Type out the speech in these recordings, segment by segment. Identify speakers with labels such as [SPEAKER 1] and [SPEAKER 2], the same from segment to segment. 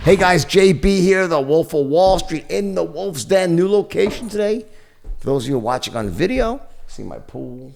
[SPEAKER 1] Hey guys, JB here, the Wolf of Wall Street in the Wolf's Den, new location today. For those of you watching on video, see my pool,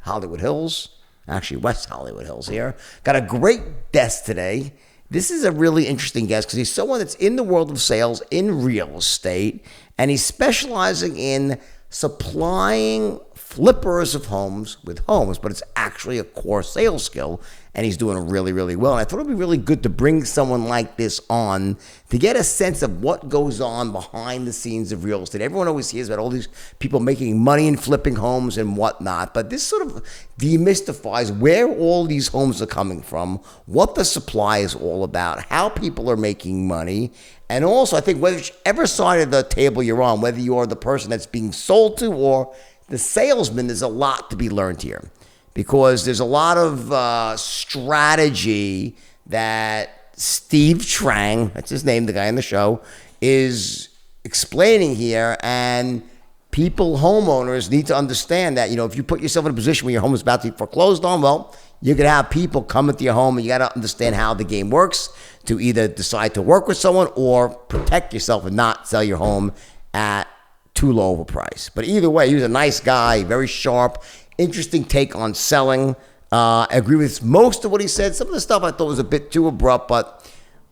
[SPEAKER 1] Hollywood Hills, actually West Hollywood Hills here. Got a great guest today. This is a really interesting guest because he's someone that's in the world of sales in real estate, and he's specializing in supplying flippers of homes with homes, but it's actually a core sales skill, and he's doing really, really well. And I thought it'd be really good to bring someone like this on to get a sense of what goes on behind the scenes of real estate. Everyone always hears about all these people making money and flipping homes and whatnot, but this sort of demystifies where all these homes are coming from, what the supply is all about, how people are making money, and also I think whichever side of the table you're on, whether you are the person that's being sold to or the salesman, there's a lot to be learned here because there's a lot of strategy that Steve Trang, that's his name, the guy on the show, is explaining here. And people, homeowners, need to understand that, if you put yourself in a position where your home is about to be foreclosed on, well, you're going to have people come into your home, and you got to understand how the game works to either decide to work with someone or protect yourself and not sell your home at too low of a price. But either way, he was a nice guy, very sharp, interesting take on selling. I agree with most of what he said. Some of the stuff I thought was a bit too abrupt, but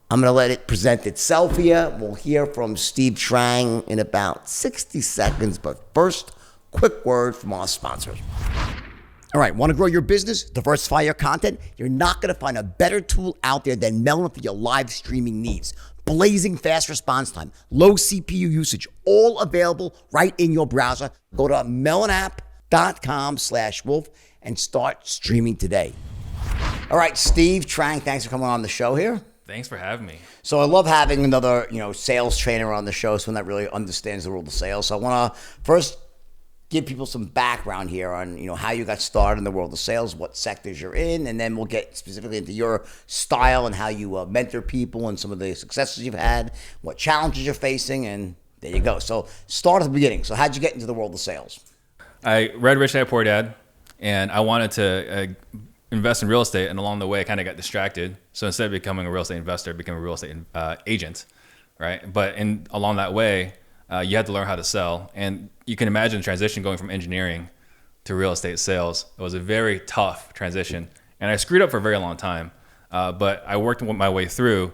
[SPEAKER 1] I'm going to let it present itself here. We'll hear from Steve Trang in about 60 seconds. But first, quick word from our sponsors. All right, want to grow your business, diversify your content? You're not going to find a better tool out there than Melon for your live streaming needs. Blazing fast response time, low CPU usage, all available right in your browser. Go to melonapp.com/wolf and start streaming today. All right, Steve Trang, thanks for coming on the show here.
[SPEAKER 2] Thanks for having me.
[SPEAKER 1] So I love having another, sales trainer on the show, someone that really understands the world of sales. So I want to first give people some background here on, how you got started in the world of sales, what sectors you're in, and then we'll get specifically into your style and how you mentor people and some of the successes you've had, what challenges you're facing, and there you go. So start at the beginning. So how'd you get into the world of sales?
[SPEAKER 2] I read Rich Dad Poor Dad, and I wanted to invest in real estate, and along the way I kind of got distracted. So instead of becoming a real estate investor, I became a real estate agent, right? But along that way, you had to learn how to sell. And you can imagine the transition going from engineering to real estate sales. It was a very tough transition. And I screwed up for a very long time. But I worked my way through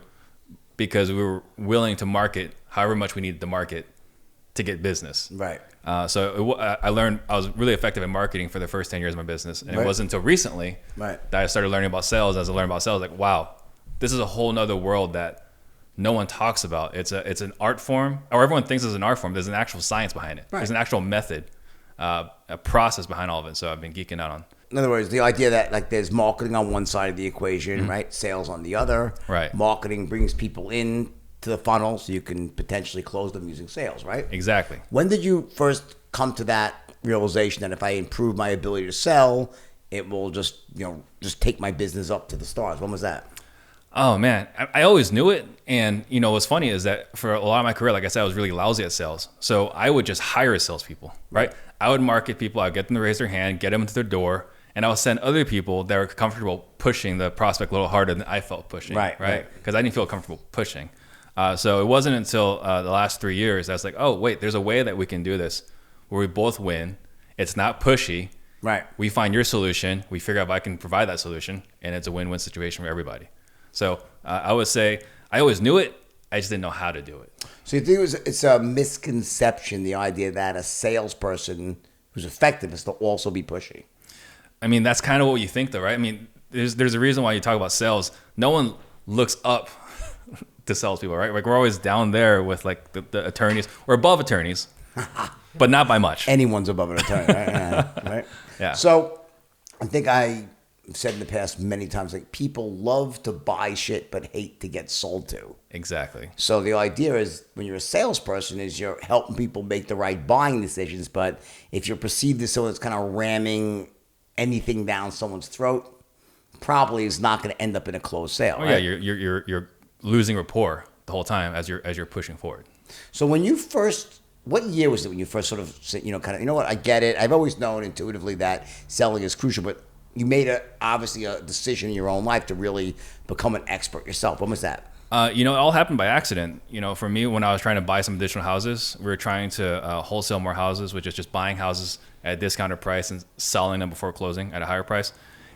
[SPEAKER 2] because we were willing to market however much we needed to market to get business.
[SPEAKER 1] Right.
[SPEAKER 2] So I learned I was really effective in marketing for the first 10 years of my business. And It wasn't until recently that I started learning about sales. As I learned about sales, like, wow, this is a whole nother world that no one talks about. It's an art form, or everyone thinks it's an art form. There's an actual science behind it. Right. There's an actual method, a process behind all of it. So I've been geeking out on.
[SPEAKER 1] In other words, the idea that there's marketing on one side of the equation, right? Sales on the other.
[SPEAKER 2] Right.
[SPEAKER 1] Marketing brings people in to the funnel so you can potentially close them using sales, right?
[SPEAKER 2] Exactly.
[SPEAKER 1] When did you first come to that realization that if I improve my ability to sell, it will just take my business up to the stars? When was that?
[SPEAKER 2] Oh man, I always knew it. And what's funny is that for a lot of my career, like I said, I was really lousy at sales. So I would just hire salespeople, right? I would market people, I would get them to raise their hand, get them into their door, and I would send other people that were comfortable pushing the prospect a little harder than I felt pushing, right? Because I didn't feel comfortable pushing. So it wasn't until the last 3 years that I was like, oh wait, there's a way that we can do this where we both win. It's not pushy.
[SPEAKER 1] Right.
[SPEAKER 2] We find your solution, we figure out if I can provide that solution, and it's a win-win situation for everybody. So I would say I always knew it. I just didn't know how to do it. So
[SPEAKER 1] you think it's a misconception, the idea that a salesperson who's effective is to also be pushy?
[SPEAKER 2] I mean, that's kind of what you think, though, right? I mean, there's a reason why you talk about sales. No one looks up to salespeople, right? Like we're always down there with like the attorneys. We're above attorneys, but not by much.
[SPEAKER 1] Anyone's above an attorney, right? Right?
[SPEAKER 2] Yeah.
[SPEAKER 1] So I think I've said in the past many times, like people love to buy shit but hate to get sold to.
[SPEAKER 2] Exactly.
[SPEAKER 1] So the idea is when you're a salesperson is you're helping people make the right buying decisions, but if you're perceived as someone that's kind of ramming anything down someone's throat, probably is not going to end up in a closed sale.
[SPEAKER 2] Oh, right? Yeah, you're losing rapport the whole time as you're pushing forward.
[SPEAKER 1] So when you first, what year was it when you first sort of, what, I get it. I've always known intuitively that selling is crucial, but you made obviously a decision in your own life to really become an expert yourself. When was that?
[SPEAKER 2] It all happened by accident. For me, when I was trying to buy some additional houses, we were trying to wholesale more houses, which is just buying houses at a discounted price and selling them before closing at a higher price.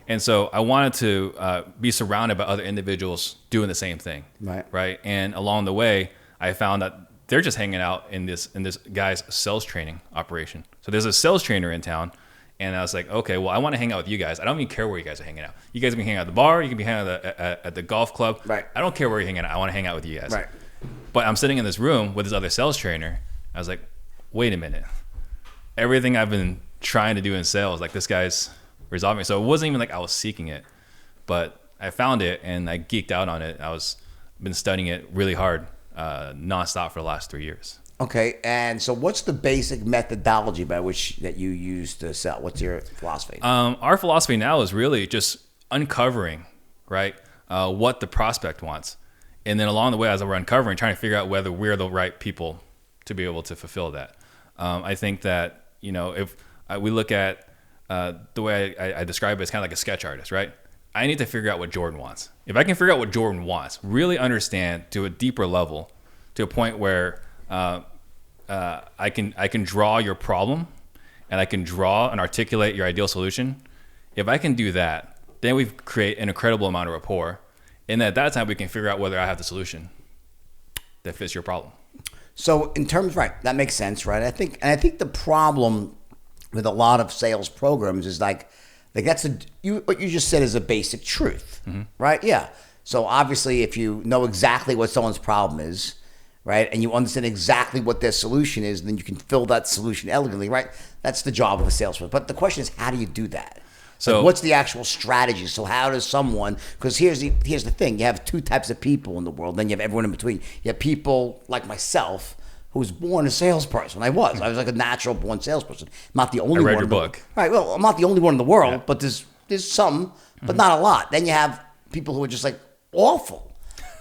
[SPEAKER 2] And so I wanted to be surrounded by other individuals doing the same thing. Right. And along the way, I found that they're just hanging out in this guy's sales training operation. So there's a sales trainer in town. And I was like, okay, well, I want to hang out with you guys. I don't even care where you guys are hanging out. You guys can hang out at the bar. You can be hanging out at the golf club.
[SPEAKER 1] Right.
[SPEAKER 2] I don't care where you're hanging out. I want to hang out with you guys.
[SPEAKER 1] Right.
[SPEAKER 2] But I'm sitting in this room with this other sales trainer. I was like, wait a minute. Everything I've been trying to do in sales, like this guy's resolving it. So it wasn't even like I was seeking it, but I found it and I geeked out on it. Been studying it really hard, nonstop for the last 3 years.
[SPEAKER 1] Okay, and so what's the basic methodology by which that you use to sell? What's your philosophy?
[SPEAKER 2] Our philosophy now is really just uncovering, right, what the prospect wants. And then along the way, as we're uncovering, trying to figure out whether we're the right people to be able to fulfill that. I think that, if we look at the way I describe it, it's kind of like a sketch artist, right? I need to figure out what Jordan wants. If I can figure out what Jordan wants, really understand to a deeper level, to a point where I can draw your problem and I can draw and articulate your ideal solution. If I can do that, then we create an incredible amount of rapport. And at that time, we can figure out whether I have the solution that fits your problem.
[SPEAKER 1] So in terms, right, that makes sense, right? I think the problem with a lot of sales programs is like that's what you just said is a basic truth, right? Yeah. So obviously, if you know exactly what someone's problem is, right, and you understand exactly what their solution is, then you can fill that solution elegantly, right? That's the job of a salesperson. But the question is, how do you do that? So what's the actual strategy? So how does someone, because here's the thing, you have two types of people in the world, then you have everyone in between. You have people like myself who was born a salesperson. I was like a natural born salesperson. I'm not the only one.
[SPEAKER 2] I read your book.
[SPEAKER 1] Right, well, I'm not the only one in the world, but there's some, but not a lot. Then you have people who are just like awful.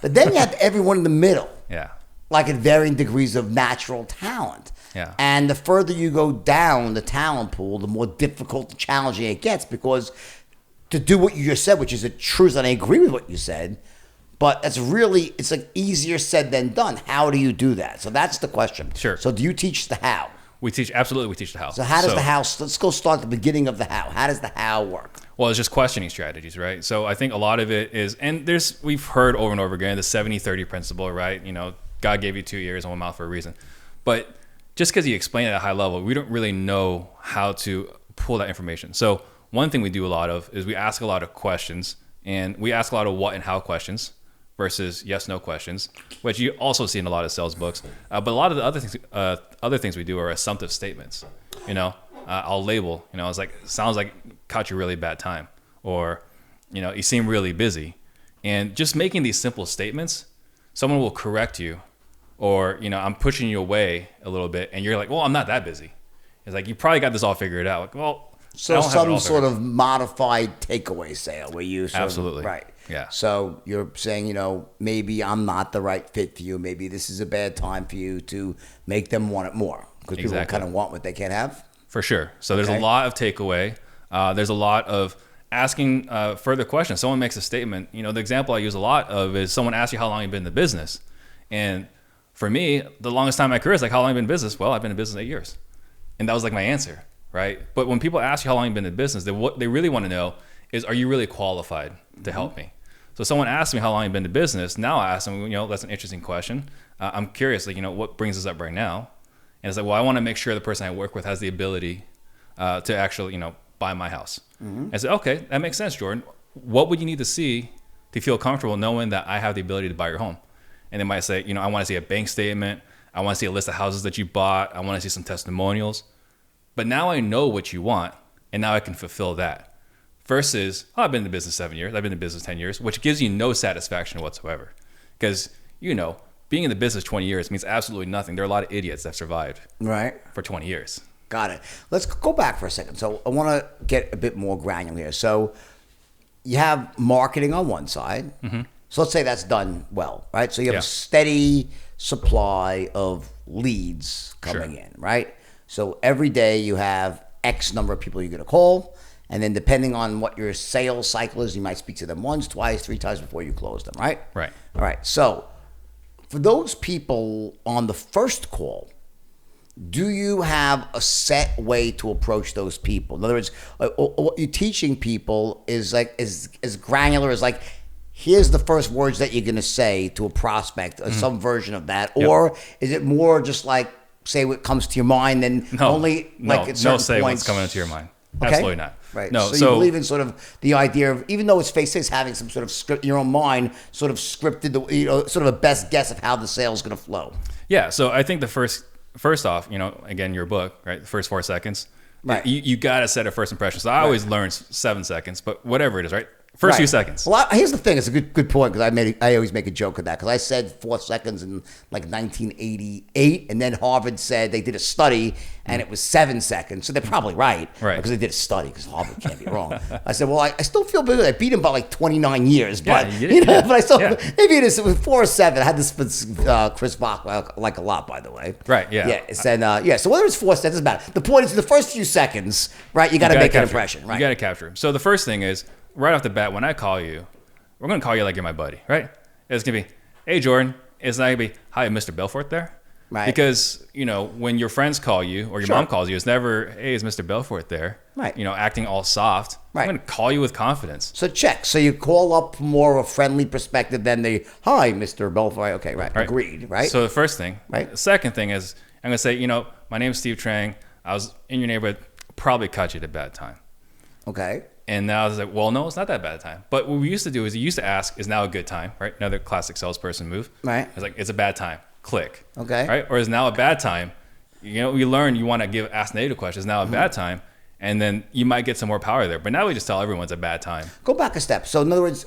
[SPEAKER 1] But then you have everyone in the middle.
[SPEAKER 2] Yeah.
[SPEAKER 1] Like at varying degrees of natural talent.
[SPEAKER 2] Yeah.
[SPEAKER 1] And the further you go down the talent pool, the more difficult and challenging it gets, because to do what you just said, which is the truth, and I agree with what you said, but it's like easier said than done. How do you do that? So that's the question.
[SPEAKER 2] Sure.
[SPEAKER 1] So do you teach the how?
[SPEAKER 2] We teach the how.
[SPEAKER 1] So how does the how, let's go start at the beginning of the how. How does the how work?
[SPEAKER 2] Well, it's just questioning strategies, right? So I think a lot of it is, and we've heard over and over again, the 70-30 principle, right? God gave you 2 ears and 1 mouth for a reason. But just because you explain it at a high level, we don't really know how to pull that information. So one thing we do a lot of is we ask a lot of questions, and we ask a lot of what and how questions versus yes, no questions, which you also see in a lot of sales books. But a lot of the other things we do are assumptive statements. I'll label, it's like, sounds like caught you really bad time, or, you seem really busy. And just making these simple statements, someone will correct you, or, I'm pushing you away a little bit, and you're like, well, I'm not that busy. It's like, you probably got this all figured out. Like, well,
[SPEAKER 1] so some sort of modified takeaway sale where you
[SPEAKER 2] absolutely
[SPEAKER 1] right.
[SPEAKER 2] Yeah.
[SPEAKER 1] So you're saying, maybe I'm not the right fit for you. Maybe this is a bad time for you to make them want it more, because people kind of want what they can't have.
[SPEAKER 2] For sure. So there's a lot of takeaway. There's a lot of asking further questions. Someone makes a statement. The example I use a lot of is someone asks you how long you've been in the business. And for me, the longest time in my career is like, how long have you been in business? Well, I've been in business 8 years. And that was like my answer, right? But when people ask you how long you've been in business, what they really want to know is, are you really qualified to help me? So someone asks me how long you've been in business. Now I ask them, that's an interesting question. I'm curious, like, what brings us up right now? And it's like, well, I want to make sure the person I work with has the ability to actually, buy my house. I said, okay, that makes sense, Jordan. What would you need to see to feel comfortable knowing that I have the ability to buy your home? And they might say, I want to see a bank statement. I want to see a list of houses that you bought. I want to see some testimonials. But now I know what you want, and now I can fulfill that. Versus, I've been in the business 7 years. I've been in business 10 years, which gives you no satisfaction whatsoever. Because, being in the business 20 years means absolutely nothing. There are a lot of idiots that survived for 20 years.
[SPEAKER 1] Got it. Let's go back for a second. So I want to get a bit more granular here. So you have marketing on one side. Mm-hmm. So let's say that's done well, right? So you have a steady supply of leads coming in, right? So every day you have X number of people you're going to call, And then depending on what your sales cycle is, you might speak to them once, twice, 3 times before you close them, right?
[SPEAKER 2] Right.
[SPEAKER 1] All right. So for those people on the first call, do you have a set way to approach those people? In other words, what you're teaching people is like as granular as like, here's the first words that you're going to say to a prospect, or some version of that, or is it more just like say what comes to your mind, and only like at certain
[SPEAKER 2] say
[SPEAKER 1] points?
[SPEAKER 2] What's coming into your mind.
[SPEAKER 1] Okay.
[SPEAKER 2] Absolutely not.
[SPEAKER 1] Right.
[SPEAKER 2] No.
[SPEAKER 1] So you believe in sort of the idea of, even though it's face having some sort of script in your own mind, sort of scripted, sort of a best guess of how the sale is going to flow.
[SPEAKER 2] Yeah. So I think the first off, again, your book, right? The first 4 seconds,
[SPEAKER 1] right?
[SPEAKER 2] You got to set a first impression. So I always learn 7 seconds, but whatever it is, right? First few seconds.
[SPEAKER 1] Well, here's the thing. It's a good point, because I always make a joke of that, because I said 4 seconds in like 1988, and then Harvard said they did a study and it was 7 seconds. So they're probably right, because they did a study, because Harvard can't be wrong. I said, well, I still feel good. I beat him by like 29 years, but but I still maybe it is. It was 4 or 7. I had this with Chris Bach like a lot, by the way.
[SPEAKER 2] Right. Yeah.
[SPEAKER 1] Yeah. So whether it's 4 seconds, doesn't matter. The point is, the first few seconds, right? You got to make an impression, right?
[SPEAKER 2] You got to capture. So the first thing is, right off the bat, when I call you, we're going to call you like you're my buddy, right? It's going to be, hey, Jordan. It's not going to be, hi, Mr. Belfort there?
[SPEAKER 1] Right.
[SPEAKER 2] Because, when your friends call you or your mom calls you, it's never, hey, is Mr. Belfort there?
[SPEAKER 1] Right.
[SPEAKER 2] Acting all soft.
[SPEAKER 1] Right.
[SPEAKER 2] I'm going to call you with confidence.
[SPEAKER 1] So check. So you call up more of a friendly perspective than the, hi, Mr. Belfort. Okay, right. Agreed, right?
[SPEAKER 2] So the first thing.
[SPEAKER 1] Right.
[SPEAKER 2] The second thing is, I'm going to say, my name is Steve Trang. I was in your neighborhood, probably caught you at a bad time.
[SPEAKER 1] Okay.
[SPEAKER 2] And now I was like, well, no, it's not that bad a time. But what we used to do is you used to ask, is now a good time, right? Another classic salesperson move.
[SPEAKER 1] Right.
[SPEAKER 2] It's like, it's a bad time. Click.
[SPEAKER 1] Okay.
[SPEAKER 2] Right? Or is now a bad time? We learn you want to ask negative questions. Now a bad time. And then you might get some more power there. But now we just tell everyone it's a bad time.
[SPEAKER 1] Go back a step. So in other words,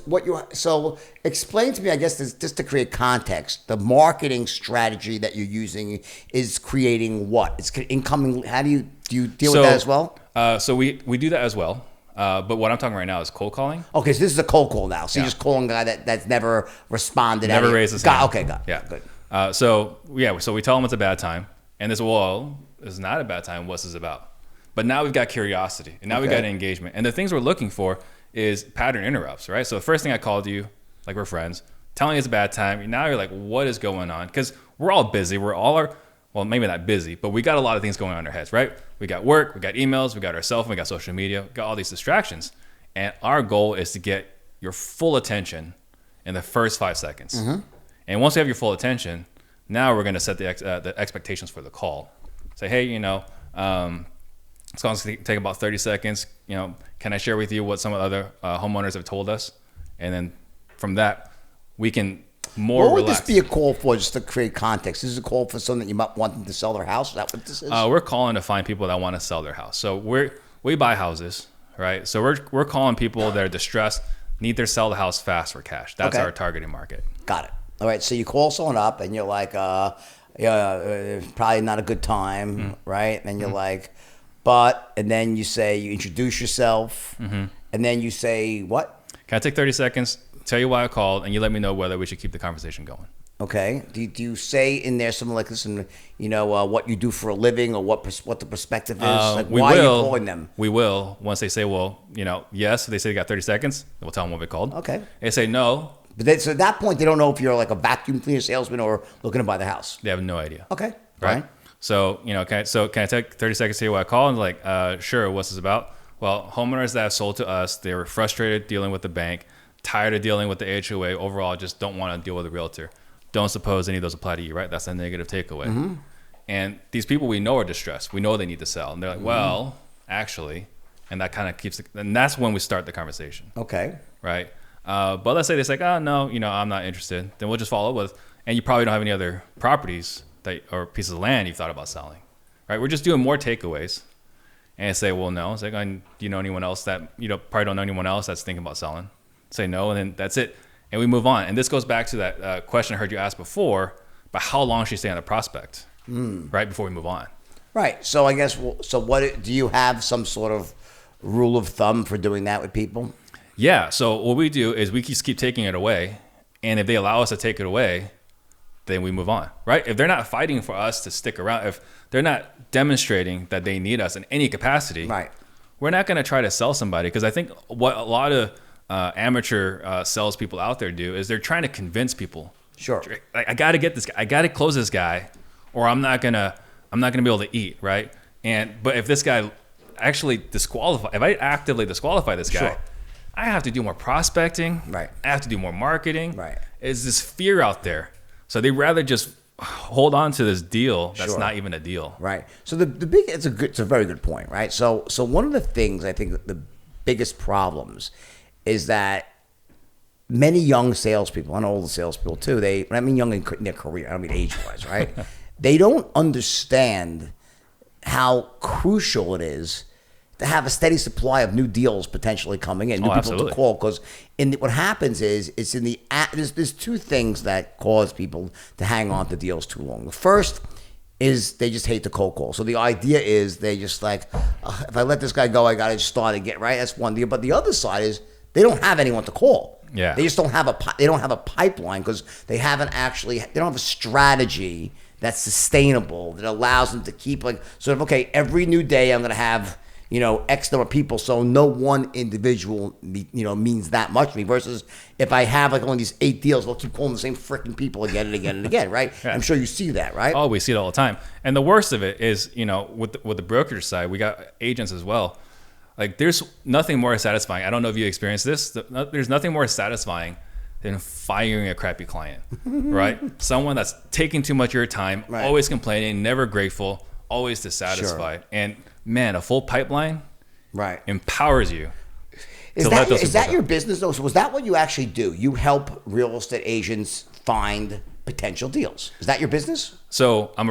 [SPEAKER 1] so explain to me, I guess, just to create context, the marketing strategy that you're using is creating what? It's incoming. How do you deal with that as well?
[SPEAKER 2] So we do that as well. But what I'm talking right now is cold calling.
[SPEAKER 1] Okay, so this is a cold call now. So you're just calling a guy that's never responded.
[SPEAKER 2] Never raised his hand.
[SPEAKER 1] Okay, got it.
[SPEAKER 2] Yeah.
[SPEAKER 1] Good.
[SPEAKER 2] So we tell them it's a bad time. And this, well, it's not a bad time. What's this about? But now we've got curiosity. And now we've got engagement. And the things we're looking for is pattern interrupts, right? So the first thing I called you, like we're friends, telling you it's a bad time. Now you're like, what is going on? Because we're all busy. Well, maybe not busy, but we got a lot of things going on in our heads, right? We got work, we got emails, we got our cell phone, we got social media, we got all these distractions. And our goal is to get your full attention in the first 5 seconds. Mm-hmm. And once we have your full attention, now we're going to set the expectations for the call. Say, hey, it's going to take about 30 seconds. Can I share with you what some of the other homeowners have told us? And then from that, we can
[SPEAKER 1] What would
[SPEAKER 2] relax.
[SPEAKER 1] this be a call for, just to create context? This is a call for someone that you might want them to sell their house? Is that what this is?
[SPEAKER 2] We're calling to find people that want to sell their house. So we buy houses, right? So we're calling people that are distressed, need to sell the house fast for cash. That's our targeting market.
[SPEAKER 1] Got it. All right. So you call someone up and you're like, probably not a good time, right? And you're like, and then you say, you introduce yourself, and then you say what?
[SPEAKER 2] Can I take 30 seconds, tell you why I called, and you let me know whether we should keep the conversation going?
[SPEAKER 1] Okay. Do you say in there something like, listen, what you do for a living, or what the perspective is? Why are you calling them?
[SPEAKER 2] We will. Once they say, well, yes, they say they got 30 seconds, we'll tell them what we called.
[SPEAKER 1] Okay.
[SPEAKER 2] They say no.
[SPEAKER 1] But so at that point, they don't know if you're like a vacuum cleaner salesman or looking to buy the house.
[SPEAKER 2] They have no idea.
[SPEAKER 1] Okay.
[SPEAKER 2] Right. So, can I take 30 seconds to tell you what I called? And like, sure, what's this about? Well, homeowners that have sold to us, they were frustrated dealing with the bank, tired of dealing with the HOA, overall just don't want to deal with a realtor. Don't suppose any of those apply to you, right? That's a negative takeaway. Mm-hmm. And these people we know are distressed. We know they need to sell. And they're like, well, actually, and that kind of and that's when we start the conversation.
[SPEAKER 1] Okay.
[SPEAKER 2] Right? But let's say they say, oh, no, I'm not interested. Then we'll just follow up with, and you probably don't have any other properties or pieces of land you've thought about selling, right? We're just doing more takeaways. And say, well, no. It's like, do you know anyone else that, probably don't know anyone else that's thinking about selling? Say no, and then that's it. And we move on. And this goes back to that question I heard you ask before about how long should you stay on the prospect, right, before we move on.
[SPEAKER 1] Right. So I guess, what do you have some sort of rule of thumb for doing that with people?
[SPEAKER 2] Yeah. So what we do is we just keep taking it away. And if they allow us to take it away, then we move on, right? If they're not fighting for us to stick around, if they're not demonstrating that they need us in any capacity,
[SPEAKER 1] right,
[SPEAKER 2] we're not going to try to sell somebody, because I think what a lot of amateur salespeople out there do is they're trying to convince people.
[SPEAKER 1] Sure.
[SPEAKER 2] Like, I got to get this guy. I got to close this guy, or I'm not gonna be able to eat, right? But if this guy actually if I actively disqualify this guy,
[SPEAKER 1] Sure.
[SPEAKER 2] I have to do more prospecting.
[SPEAKER 1] Right.
[SPEAKER 2] I have to do more marketing.
[SPEAKER 1] Right.
[SPEAKER 2] There's this fear out there, so they rather just hold on to this deal that's
[SPEAKER 1] Sure.
[SPEAKER 2] not even a deal.
[SPEAKER 1] Right. So it's a very good point, right? So one of the things I think that the biggest problems is that many young salespeople, and older salespeople too, when I mean young in their career, I don't mean age-wise, right? They don't understand how crucial it is to have a steady supply of new deals potentially coming in, new people
[SPEAKER 2] absolutely.
[SPEAKER 1] to call. Because what happens is there's two things that cause people to hang on to deals too long. The first is they just hate the cold call. So the idea is they just like, if I let this guy go, I got to start again, right? That's one deal. But the other side is they don't have anyone to call.
[SPEAKER 2] Yeah.
[SPEAKER 1] They just don't have a pipeline, because they don't have a strategy that's sustainable that allows them to keep like sort of, okay, every new day I'm going to have, X number of people. So no one individual, means that much to me, versus if I have like only these 8 deals, I'll keep calling the same freaking people again and again and again, right?
[SPEAKER 2] Yeah.
[SPEAKER 1] I'm sure you see that, right?
[SPEAKER 2] Oh, we see it all the time. And the worst of it is, with the brokerage side, we got agents as well. Like, there's nothing more satisfying. I don't know if you experienced this. There's nothing more satisfying than firing a crappy client, right? Someone that's taking too much of your time,
[SPEAKER 1] Right.
[SPEAKER 2] always complaining, never grateful, always dissatisfied.
[SPEAKER 1] Sure.
[SPEAKER 2] And man, a full pipeline
[SPEAKER 1] Right.
[SPEAKER 2] empowers you.
[SPEAKER 1] Is
[SPEAKER 2] to let those
[SPEAKER 1] is
[SPEAKER 2] people
[SPEAKER 1] that
[SPEAKER 2] go.
[SPEAKER 1] your business though? So was that what you actually do? You help real estate agents find potential deals. Is that your business?
[SPEAKER 2] So I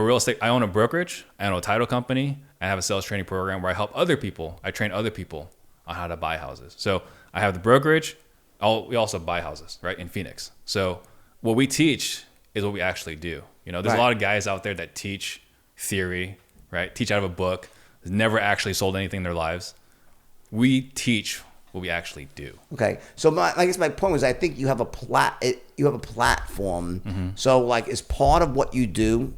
[SPEAKER 2] own a brokerage, I own a title company, I have a sales training program where I help I train other people on how to buy houses. So I have the brokerage, we also buy houses, right, in Phoenix. So what we teach is what we actually do. There's
[SPEAKER 1] Right.
[SPEAKER 2] a lot of guys out there that teach theory, right, teach out of a book, never actually sold anything in their lives. We teach what we actually do.
[SPEAKER 1] Okay, so I guess my point was, I think you have a platform.
[SPEAKER 2] Mm-hmm.
[SPEAKER 1] So like, as part of what you do,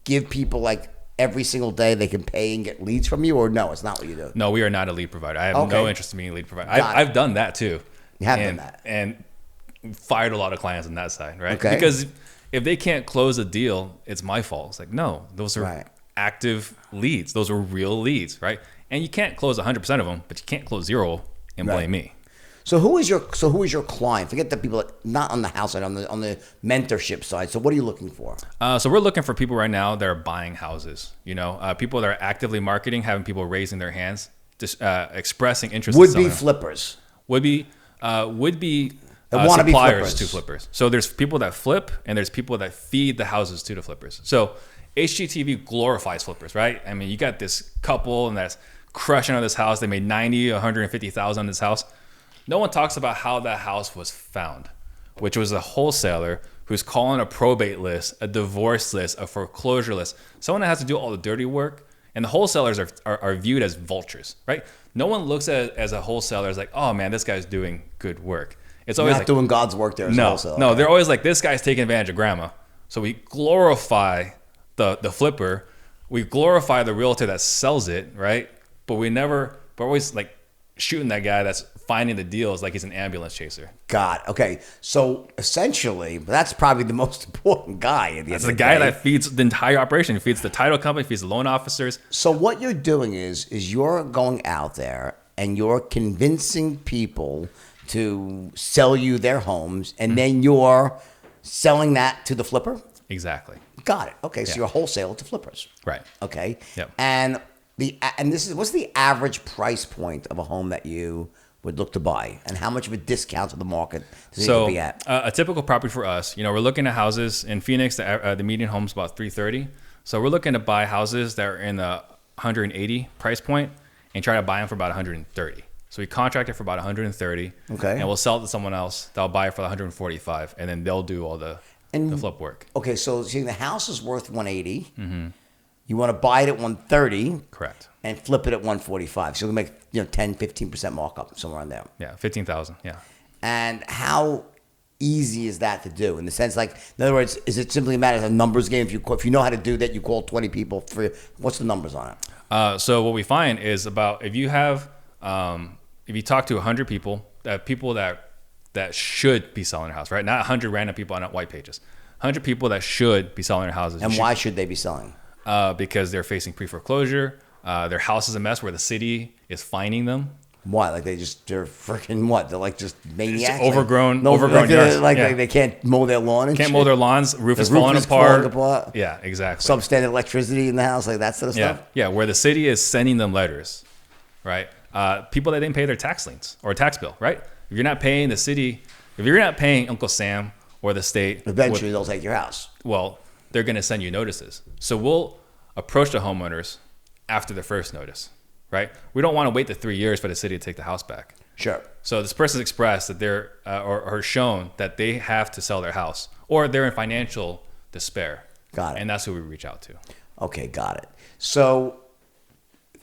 [SPEAKER 1] give people like every single day they can pay and get leads from you, or no, it's not what you do.
[SPEAKER 2] No, we are not a lead provider. I have
[SPEAKER 1] Okay.
[SPEAKER 2] no interest in being a lead provider.
[SPEAKER 1] Got it.
[SPEAKER 2] I've done that too.
[SPEAKER 1] You have done that.
[SPEAKER 2] And fired a lot of clients on that side, right?
[SPEAKER 1] Okay.
[SPEAKER 2] Because if they can't close a deal, it's my fault. It's like, no, those are
[SPEAKER 1] Right.
[SPEAKER 2] active leads. Those are real leads, right? And you can't close 100% of them, but you can't close 0 and
[SPEAKER 1] Right.
[SPEAKER 2] blame me.
[SPEAKER 1] So who is your client? Forget the people that, not on the house side, on the mentorship side. So what are you looking for?
[SPEAKER 2] So we're looking for people right now that are buying houses. People that are actively marketing, having people raising their hands, just expressing interest.
[SPEAKER 1] Would
[SPEAKER 2] in
[SPEAKER 1] be
[SPEAKER 2] selling.
[SPEAKER 1] flippers.
[SPEAKER 2] Would be
[SPEAKER 1] wanna be
[SPEAKER 2] suppliers
[SPEAKER 1] flippers.
[SPEAKER 2] to flippers. So there's people that flip, and there's people that feed the houses to the flippers. So HGTV glorifies flippers, right? I mean, you got this couple and that's crushing on this house. They made 90, 150,000 on this house. No one talks about how that house was found, which was a wholesaler who's calling a probate list, a divorce list, a foreclosure list, someone that has to do all the dirty work. And the wholesalers are viewed as vultures, right? No one looks at it as a wholesaler as like, oh man, this guy's doing good work. It's
[SPEAKER 1] You're
[SPEAKER 2] always
[SPEAKER 1] not
[SPEAKER 2] like,
[SPEAKER 1] doing God's work there as a wholesaler.
[SPEAKER 2] no, they're always like, this guy's taking advantage of grandma. So we glorify the flipper, we glorify the realtor that sells it, right? But we're always like shooting that guy that's finding the deals like he's an ambulance chaser.
[SPEAKER 1] God. Okay. So essentially, that's probably the most important guy at the
[SPEAKER 2] That's
[SPEAKER 1] end
[SPEAKER 2] the
[SPEAKER 1] of the
[SPEAKER 2] guy
[SPEAKER 1] day.
[SPEAKER 2] that feeds the entire operation. He feeds the title company, feeds the loan officers.
[SPEAKER 1] So what you're doing is you're going out there and you're convincing people to sell you their homes, and then you're selling that to the flipper?
[SPEAKER 2] Exactly.
[SPEAKER 1] Got it. Okay, so
[SPEAKER 2] Yeah.
[SPEAKER 1] you're a wholesaler to flippers.
[SPEAKER 2] Right.
[SPEAKER 1] Okay.
[SPEAKER 2] Yep.
[SPEAKER 1] And what's the average price point of a home that you would look to buy, and how much of a discount to the market does it need to be at?
[SPEAKER 2] A typical property for us, we're looking at houses in Phoenix. The median home's about $330. So we're looking to buy houses that are in the 180 price point and try to buy them for about 130. So we contract it for about 130.
[SPEAKER 1] Okay.
[SPEAKER 2] And we'll sell it to someone else. They'll buy it for 145, and then they'll do all the flip work.
[SPEAKER 1] Okay, so seeing the house is worth 180. Mm-hmm. You want to buy it at 130.
[SPEAKER 2] Correct.
[SPEAKER 1] And flip it at 145. So you can make 10, 15% markup somewhere on there.
[SPEAKER 2] Yeah, 15,000. Yeah.
[SPEAKER 1] And how easy is that to do? In the sense, like, in other words, is it simply a matter of a numbers game? If you know how to do that, you call 20 people for, what's the numbers on it?
[SPEAKER 2] So what we find is about if you have if you talk to 100 people that should be selling their house, right? Not 100 random people on white pages. 100 people that should be selling their houses.
[SPEAKER 1] And why should they be selling?
[SPEAKER 2] Because they're facing pre-foreclosure. Their house is a mess where the city is fining them.
[SPEAKER 1] Why? Like they're freaking what? They're like just maniacs.
[SPEAKER 2] Overgrown
[SPEAKER 1] yards.
[SPEAKER 2] Like
[SPEAKER 1] they can't mow their lawn and
[SPEAKER 2] can't
[SPEAKER 1] shit?
[SPEAKER 2] mow their lawns. Roof is falling apart. Yeah, exactly.
[SPEAKER 1] Substandard electricity in the house, like that sort of stuff.
[SPEAKER 2] Yeah, where the city is sending them letters, right? People that didn't pay their tax liens or tax bill, right? If you're not paying the city, if you're not paying Uncle Sam or the state,
[SPEAKER 1] eventually they'll take your house.
[SPEAKER 2] Well, they're going to send you notices. So we'll approach the homeowners after the first notice. Right? We don't want to wait the 3 years for the city to take the house back.
[SPEAKER 1] Sure.
[SPEAKER 2] So this person's expressed that they're or shown that they have to sell their house or they're in financial despair.
[SPEAKER 1] Got it.
[SPEAKER 2] And that's who we reach out to.
[SPEAKER 1] Okay, got it. So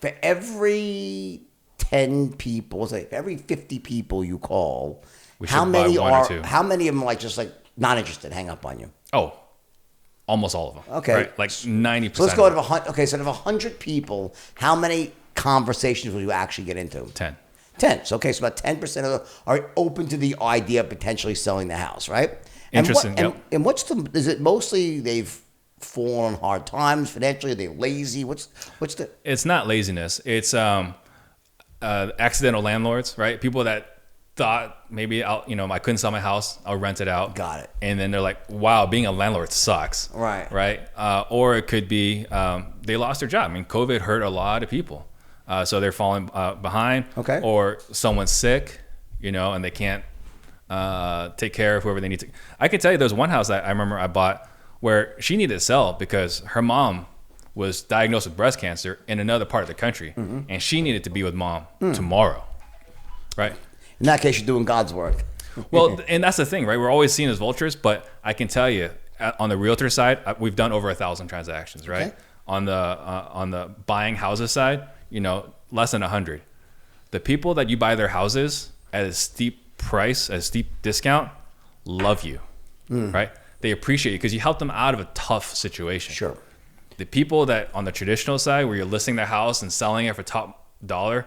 [SPEAKER 1] for every 10 people, say every 50 people you call, how many of them are just not interested, hang up on you?
[SPEAKER 2] Oh, almost all of them.
[SPEAKER 1] Okay.
[SPEAKER 2] Right? Like 90%.
[SPEAKER 1] So let's go to 100. Okay, so out of 100 people, how many conversations will you actually get into?
[SPEAKER 2] 10.
[SPEAKER 1] 10. So, okay, so about 10% of them are open to the idea of potentially selling the house, right?
[SPEAKER 2] Interesting.
[SPEAKER 1] And what's is it mostly they've fallen on hard times financially? Are they lazy? What's the?
[SPEAKER 2] It's not laziness. It's accidental landlords, right? People that thought maybe I couldn't sell my house, I'll rent it out.
[SPEAKER 1] Got it.
[SPEAKER 2] And then they're like, wow, being a landlord sucks.
[SPEAKER 1] Right.
[SPEAKER 2] Right. Or it could be they lost their job. I mean, COVID hurt a lot of people. So they're falling behind.
[SPEAKER 1] Okay.
[SPEAKER 2] Or someone's sick, and they can't take care of whoever they need to. I can tell you there's one house that I remember I bought where she needed to sell because her mom was diagnosed with breast cancer in another part of the country. Mm-hmm. And she needed to be with mom tomorrow. Right.
[SPEAKER 1] In that case, you're doing God's work.
[SPEAKER 2] Well, and that's the thing, right? We're always seen as vultures, but I can tell you on the realtor side, we've done over 1,000 transactions, right? Okay. On the buying houses side, less than 100. The people that you buy their houses at a steep price, at a steep discount, love you, right? They appreciate you because you help them out of a tough situation.
[SPEAKER 1] Sure.
[SPEAKER 2] The people that on the traditional side where you're listing their house and selling it for top dollar,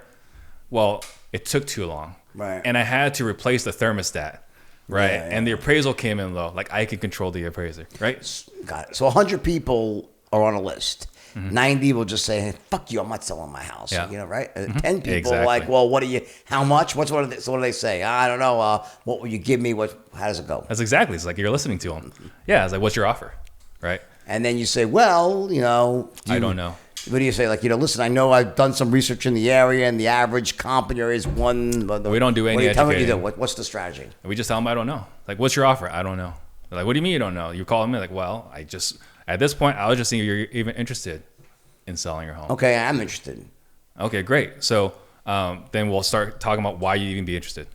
[SPEAKER 2] well, it took too long.
[SPEAKER 1] Right.
[SPEAKER 2] And I had to replace the thermostat. Right.
[SPEAKER 1] Yeah.
[SPEAKER 2] And the appraisal came in low. Like I could control the appraiser. Right.
[SPEAKER 1] Got it. So 100 people are on a list. 90 will just say, hey, fuck you, I'm not selling my house.
[SPEAKER 2] Yeah.
[SPEAKER 1] Right? 10 people are like, well, how much? What do they say? I don't know. What will you give me? How does it go?
[SPEAKER 2] That's exactly. It's like you're listening to them. Yeah. It's like, what's your offer? Right.
[SPEAKER 1] And then you say, well,
[SPEAKER 2] I don't know.
[SPEAKER 1] What do you say? Like, listen, I know I've done some research in the area and the average comp in the area is one.
[SPEAKER 2] We don't do any educating.
[SPEAKER 1] Tell me what you do. What's the strategy?
[SPEAKER 2] We just tell them, I don't know. Like, what's your offer? I don't know. They're like, what do you mean you don't know? You call me like, well, at this point, I was just seeing if you're even interested in selling your home.
[SPEAKER 1] Okay, I'm interested.
[SPEAKER 2] Okay, great. So then we'll start talking about why you even be interested.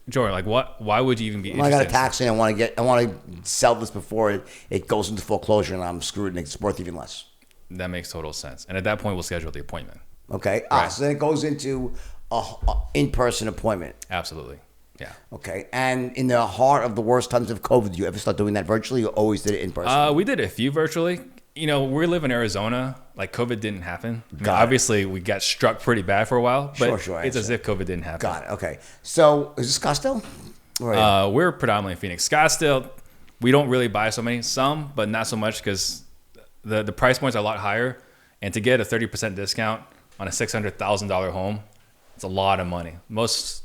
[SPEAKER 2] Jordan, like why would you even be interested?
[SPEAKER 1] I got a tax lien. I want to sell this before it goes into foreclosure and I'm screwed and it's worth even less.
[SPEAKER 2] That makes total sense. And at that point, we'll schedule the appointment.
[SPEAKER 1] Okay. Right. So then it goes into a in-person appointment.
[SPEAKER 2] Absolutely. Yeah.
[SPEAKER 1] Okay. And in the heart of the worst times of COVID, did you ever start doing that virtually or always did it in person?
[SPEAKER 2] We did a few virtually. We live in Arizona. Like COVID didn't happen. Obviously, we got struck pretty bad for a while, but
[SPEAKER 1] sure,
[SPEAKER 2] it's as if COVID didn't happen.
[SPEAKER 1] Got it. Okay. So is this Scottsdale?
[SPEAKER 2] We're predominantly in Phoenix. Scottsdale, we don't really buy so many. Some, but not so much because the price points are a lot higher. And to get a 30% discount on a $600,000 home, it's a lot of money. Most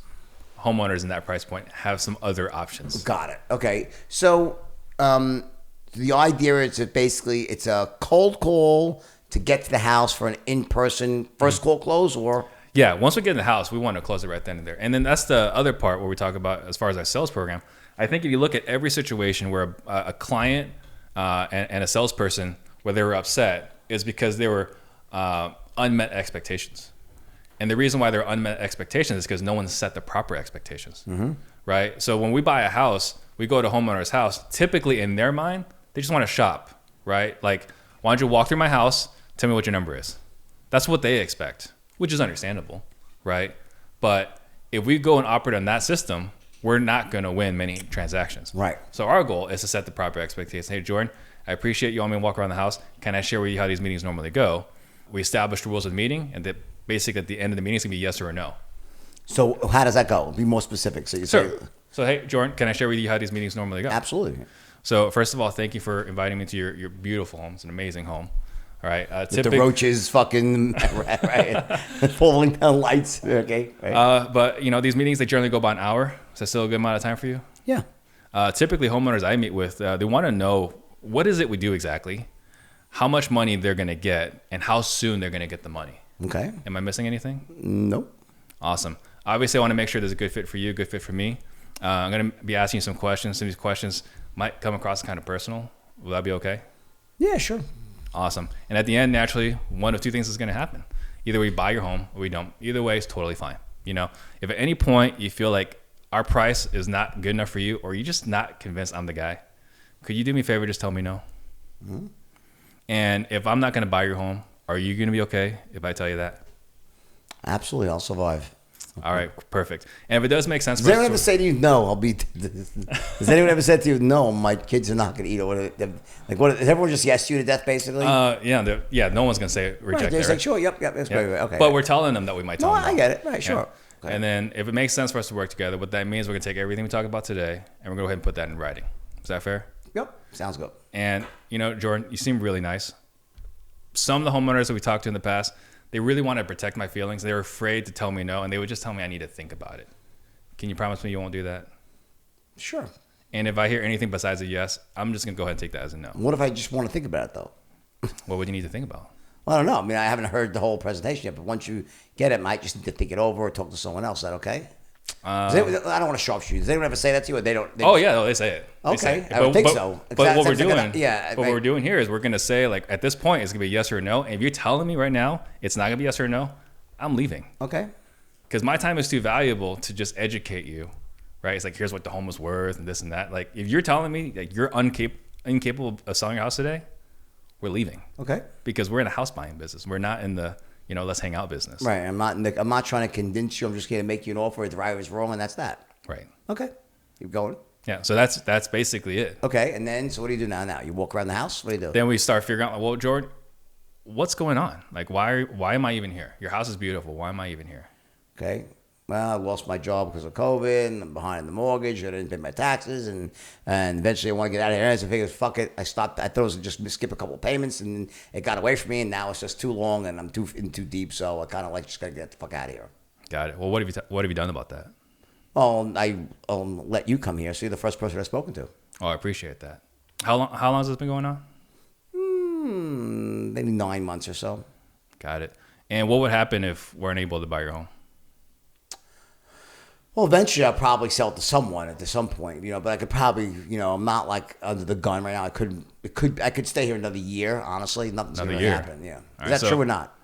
[SPEAKER 2] homeowners in that price point have some other options.
[SPEAKER 1] Got it. Okay. So the idea is that basically it's a cold call to get to the house for an in-person first call close or?
[SPEAKER 2] Yeah. Once we get in the house, we want to close it right then and there. And then that's the other part where we talk about as far as our sales program. I think if you look at every situation where a client and a salesperson, where they were upset, is because they were unmet expectations. And the reason why they're unmet expectations is because no one set the proper expectations, right? So when we buy a house, we go to a homeowner's house. Typically in their mind, they just want to shop, right? Like, why don't you walk through my house, tell me what your number is? That's what they expect, which is understandable, right? But if we go and operate on that system, we're not going to win many transactions.
[SPEAKER 1] Right.
[SPEAKER 2] So our goal is to set the proper expectations. Hey, Jordan, I appreciate you want me to walk around the house. Can I share with you how these meetings normally go? We establish the rules of the meeting, and that basically at the end of the meeting, it's going to be yes or a no.
[SPEAKER 1] So how does that go? Be more specific. So you say,
[SPEAKER 2] So, hey, Jordan, can I share with you how these meetings normally go?
[SPEAKER 1] absolutely.
[SPEAKER 2] So, first of all, thank you for inviting me to your beautiful home. It's an amazing home. All right.
[SPEAKER 1] With the roaches fucking right, falling down lights. Okay. Right.
[SPEAKER 2] But, these meetings, they generally go about an hour. Is that still a good amount of time for you?
[SPEAKER 1] Yeah.
[SPEAKER 2] Typically, homeowners I meet with, they want to know what is it we do exactly, how much money they're going to get, and how soon they're going to get the money.
[SPEAKER 1] Okay.
[SPEAKER 2] Am I missing anything?
[SPEAKER 1] Nope.
[SPEAKER 2] Awesome. Obviously, I want to make sure there's a good fit for you, a good fit for me. I'm going to be asking you some questions. Some of these questions might come across kind of personal. Will that be okay?
[SPEAKER 1] Yeah, sure.
[SPEAKER 2] Awesome. And at the end, naturally, one of two things is going to happen. Either we buy your home or we don't. Either way is totally fine. If at any point you feel like our price is not good enough for you, or you're just not convinced I'm the guy, could you do me a favor? Just tell me no. Mm-hmm. And if I'm not going to buy your home, are you going to be okay if I tell you that?
[SPEAKER 1] Absolutely. I'll survive.
[SPEAKER 2] All right, perfect. And if it does make sense,
[SPEAKER 1] does anyone ever say to you, "No, I'll be"? Has anyone ever said to you, "No, my kids are not going to eat"? Or what? Is everyone just yes you to death, basically?
[SPEAKER 2] Yeah. No one's going to say reject.
[SPEAKER 1] Right, they're like, sure, yep, that's great. Okay.
[SPEAKER 2] But we're telling them that we might tell them.
[SPEAKER 1] I get it. Right, sure.
[SPEAKER 2] Yeah. Okay. And then if it makes sense for us to work together, what that means, we're going to take everything we talk about today and we're going to go ahead and put that in writing. Is that fair?
[SPEAKER 1] Yep. Sounds good.
[SPEAKER 2] And Jordan, you seem really nice. Some of the homeowners that we talked to in the past, they really want to protect my feelings. They were afraid to tell me no, and they would just tell me I need to think about it. Can you promise me you won't do that?
[SPEAKER 1] Sure.
[SPEAKER 2] And if I hear anything besides a yes, I'm just going to go ahead and take that as a no.
[SPEAKER 1] What if I just want to think about it, though?
[SPEAKER 2] What would you need to think about?
[SPEAKER 1] Well, I don't know. I mean, I haven't heard the whole presentation yet, but once you get it, I might just need to think it over or talk to someone else. Is that okay? I don't want to sharpshoot. Does anyone ever say that to you, or they don't?
[SPEAKER 2] They say it.
[SPEAKER 1] Okay, I would think so.
[SPEAKER 2] But what we're doing here is we're going to say, like, at this point, it's going to be yes or no. And if you're telling me right now it's not going to be yes or no, I'm leaving.
[SPEAKER 1] Okay.
[SPEAKER 2] Because my time is too valuable to just educate you, right? It's like, here's what the home was worth and this and that. Like, if you're telling me that you're incapable of selling your house today, we're leaving.
[SPEAKER 1] Okay.
[SPEAKER 2] Because we're in a house buying business. We're not in the let's hang out business.
[SPEAKER 1] Right. I'm not trying to convince you. I'm just going to make you an offer. The driver's wrong, and that's that.
[SPEAKER 2] Right.
[SPEAKER 1] Okay. Keep going.
[SPEAKER 2] Yeah. So that's basically it.
[SPEAKER 1] Okay. And then, so what do you do now? You walk around the house. What do you do?
[SPEAKER 2] Then we start figuring out, well, Jordan, what's going on? Like, why am I even here? Your house is beautiful. Why am I even here?
[SPEAKER 1] Okay. Well, I lost my job because of COVID, and I'm behind the mortgage. I didn't pay my taxes, and eventually I want to get out of here. And I figured, fuck it. I stopped. I thought it was just skip a couple of payments, and it got away from me, and now it's just too long, and I'm too deep. So I kind of just got to get the fuck out of here.
[SPEAKER 2] Got it. Well, what have you done about that?
[SPEAKER 1] Oh, I'll let you come here. So you're the first person I've spoken to.
[SPEAKER 2] Oh, I appreciate that. How long has this been going on?
[SPEAKER 1] Maybe 9 months or so.
[SPEAKER 2] Got it. And what would happen if we're unable to buy your home?
[SPEAKER 1] Well, eventually I'll probably sell it to someone at some point, but I could probably, I'm not like under the gun right now. I could stay here another year, honestly. Nothing's going to happen. Yeah. Is that true or not?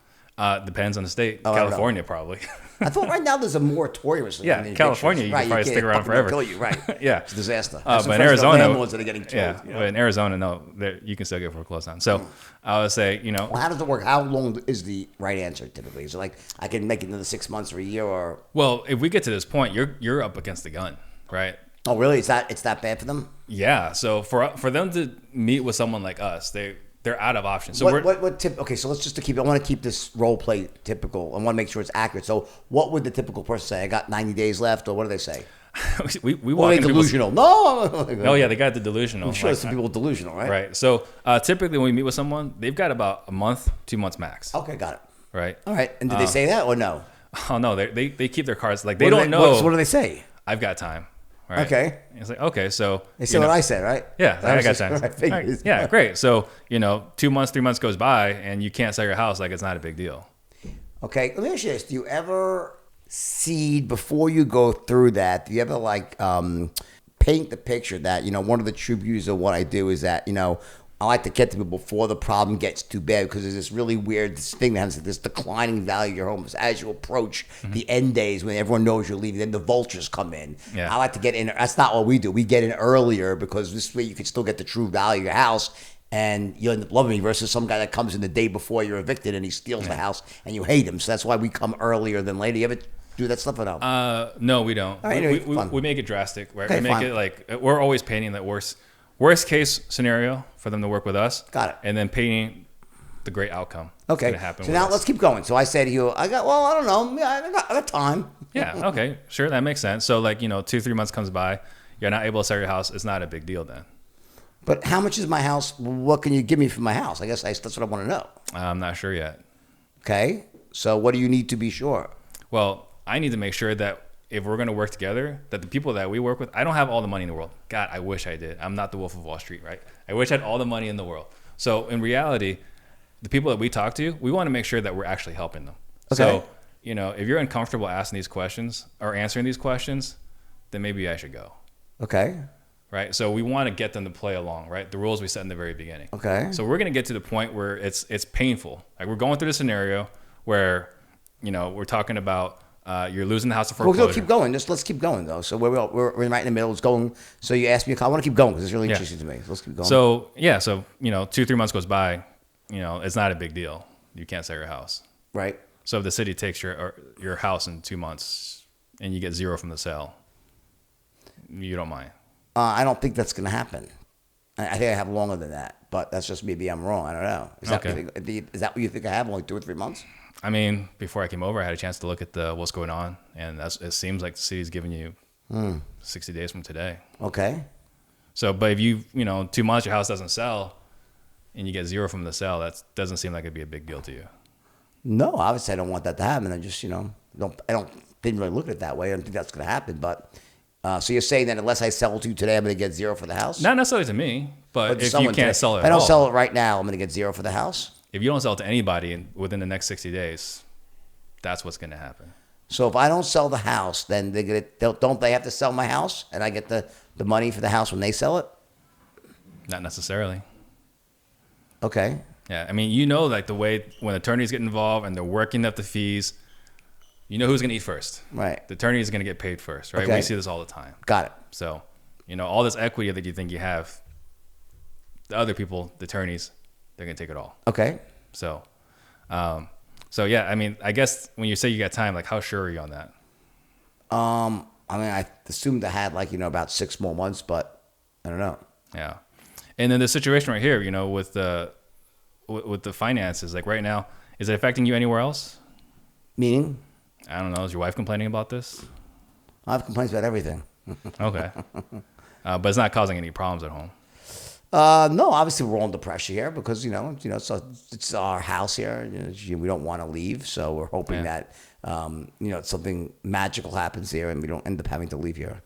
[SPEAKER 2] Depends on the state. California, probably.
[SPEAKER 1] I thought right now there's a moratorium.
[SPEAKER 2] Yeah, California, you can probably stick around forever.
[SPEAKER 1] Kill you, right?
[SPEAKER 2] Yeah,
[SPEAKER 1] it's a disaster.
[SPEAKER 2] But in Arizona,
[SPEAKER 1] landlords that are getting killed.
[SPEAKER 2] Yeah, but in Arizona, no, you can still get foreclosed on. So I would say,
[SPEAKER 1] Well, how does it work? How long is the right answer typically? Is it like I can make it another 6 months or a year, or?
[SPEAKER 2] Well, if we get to this point, you're up against the gun, right?
[SPEAKER 1] Oh, really? It's that bad for them?
[SPEAKER 2] Yeah. So for them to meet with someone like us, they're out of options. So
[SPEAKER 1] what tip? Okay, so let's just I want to keep this role play typical. I want to make sure it's accurate. So, what would the typical person say? I got 90 days left, or what do they say?
[SPEAKER 2] we walk into
[SPEAKER 1] delusional. No.
[SPEAKER 2] Oh yeah, they got the delusional.
[SPEAKER 1] I'm sure some people delusional, right?
[SPEAKER 2] Right. So typically when we meet with someone, they've got about a month, 2 months max.
[SPEAKER 1] Okay, got it.
[SPEAKER 2] Right.
[SPEAKER 1] All right. And did they say that or no?
[SPEAKER 2] Oh no, they keep their cards like they don't know.
[SPEAKER 1] What do they say?
[SPEAKER 2] I've got time. Right?
[SPEAKER 1] Okay.
[SPEAKER 2] It's like, okay, so
[SPEAKER 1] they say what I said, right?
[SPEAKER 2] Yeah, I got time.
[SPEAKER 1] Right.
[SPEAKER 2] Yeah, great. So 2 months, 3 months goes by, and you can't sell your house. Like, it's not a big deal.
[SPEAKER 1] Okay, let me ask you this: do you ever seed before you go through that? Do you ever paint the picture that one of the true beauties of what I do is that I like to get to people before the problem gets too bad, because there's this really weird thing that happens, this declining value of your home as you approach the end days when everyone knows you're leaving. Then the vultures come in.
[SPEAKER 2] Yeah.
[SPEAKER 1] I like to get in. That's not what we do. We get in earlier because this way you can still get the true value of your house, and you end up loving me versus some guy that comes in the day before you're evicted and he steals the house and you hate him. So that's why we come earlier than later. You ever do that stuff or no?
[SPEAKER 2] No, we don't.
[SPEAKER 1] All right, anyway,
[SPEAKER 2] We make it drastic, right?
[SPEAKER 1] Okay,
[SPEAKER 2] we make
[SPEAKER 1] fine.
[SPEAKER 2] it like we're always painting that worst case scenario for them to work with us.
[SPEAKER 1] Got it.
[SPEAKER 2] And then painting the great outcome.
[SPEAKER 1] Okay.
[SPEAKER 2] That's gonna happen
[SPEAKER 1] So
[SPEAKER 2] with
[SPEAKER 1] now
[SPEAKER 2] us.
[SPEAKER 1] let's keep going. So I say to you, I don't know. Yeah, I got time.
[SPEAKER 2] Yeah. Okay. Sure. That makes sense. So like 2-3 months comes by, you're not able to sell your house. It's not a big deal then.
[SPEAKER 1] But how much is my house? What can you give me for my house? I guess that's what I want to know.
[SPEAKER 2] I'm not sure yet.
[SPEAKER 1] Okay. So what do you need to be sure?
[SPEAKER 2] Well, I need to make sure that if we're going to work together, that the people that we work with, I don't have all the money in the world. God, I wish I did. I'm not the Wolf of Wall Street, right? I wish I had all the money in the world. So in reality, the people that we talk to, we want to make sure that we're actually helping them.
[SPEAKER 1] Okay.
[SPEAKER 2] So, if you're uncomfortable asking these questions or answering these questions, then maybe I should go.
[SPEAKER 1] Okay.
[SPEAKER 2] Right. So we want to get them to play along, right? The rules we set in the very beginning.
[SPEAKER 1] Okay.
[SPEAKER 2] So we're going to get to the point where it's painful. Like we're going through the scenario where, we're talking about you're losing the house to foreclosure.
[SPEAKER 1] We'll keep going. Let's keep going though. So we're right in the middle. It's going. So you asked me. I want to keep going because it's really interesting to me. So let's keep going.
[SPEAKER 2] So 2-3 months goes by, it's not a big deal. You can't sell your house.
[SPEAKER 1] Right.
[SPEAKER 2] So if the city takes your house in 2 months and you get zero from the sale, you don't mind.
[SPEAKER 1] I don't think that's going to happen. I think I have longer than that, but that's just maybe I'm wrong. I don't know. Is that what you think I have? Only 2 or 3 months?
[SPEAKER 2] I mean, before I came over, I had a chance to look at what's going on, and it seems like the city's giving you 60 days from today.
[SPEAKER 1] Okay.
[SPEAKER 2] So, but if 2 months your house doesn't sell, and you get zero from the sale, that doesn't seem like it'd be a big deal to you.
[SPEAKER 1] No, obviously I don't want that to happen. I just didn't really look at it that way. I don't think that's going to happen. But so you're saying that unless I sell to you today, I'm going to get zero for the house?
[SPEAKER 2] Not necessarily to me, but if you can't sell it,
[SPEAKER 1] if I don't sell it right now, I'm going to get zero for the house.
[SPEAKER 2] If you don't sell it to anybody within the next 60 days, that's what's going to happen.
[SPEAKER 1] So if I don't sell the house, then don't they have to sell my house, and I get the money for the house when they sell it?
[SPEAKER 2] Not necessarily.
[SPEAKER 1] Okay.
[SPEAKER 2] Yeah, I mean, like the way when attorneys get involved and they're working up the fees, who's going to eat first.
[SPEAKER 1] Right.
[SPEAKER 2] The attorney is going to get paid first, right?
[SPEAKER 1] Okay.
[SPEAKER 2] We see this all the time.
[SPEAKER 1] Got it.
[SPEAKER 2] So, all this equity that you think you have, the other people, the attorneys, they're going to take it all.
[SPEAKER 1] Okay.
[SPEAKER 2] So, yeah, I mean, I guess when you say you got time, like how sure are you on that?
[SPEAKER 1] I mean, I assumed I had about 6 more months, but I don't know.
[SPEAKER 2] Yeah. And then the situation right here, with the finances, like right now, is it affecting you anywhere else?
[SPEAKER 1] Meaning?
[SPEAKER 2] I don't know. Is your wife complaining about this?
[SPEAKER 1] I have complaints about everything.
[SPEAKER 2] Okay. But it's not causing any problems at home.
[SPEAKER 1] No, obviously we're all under pressure here because so it's our house here. We don't want to leave, so we're hoping that something magical happens here and we don't end up having to leave here.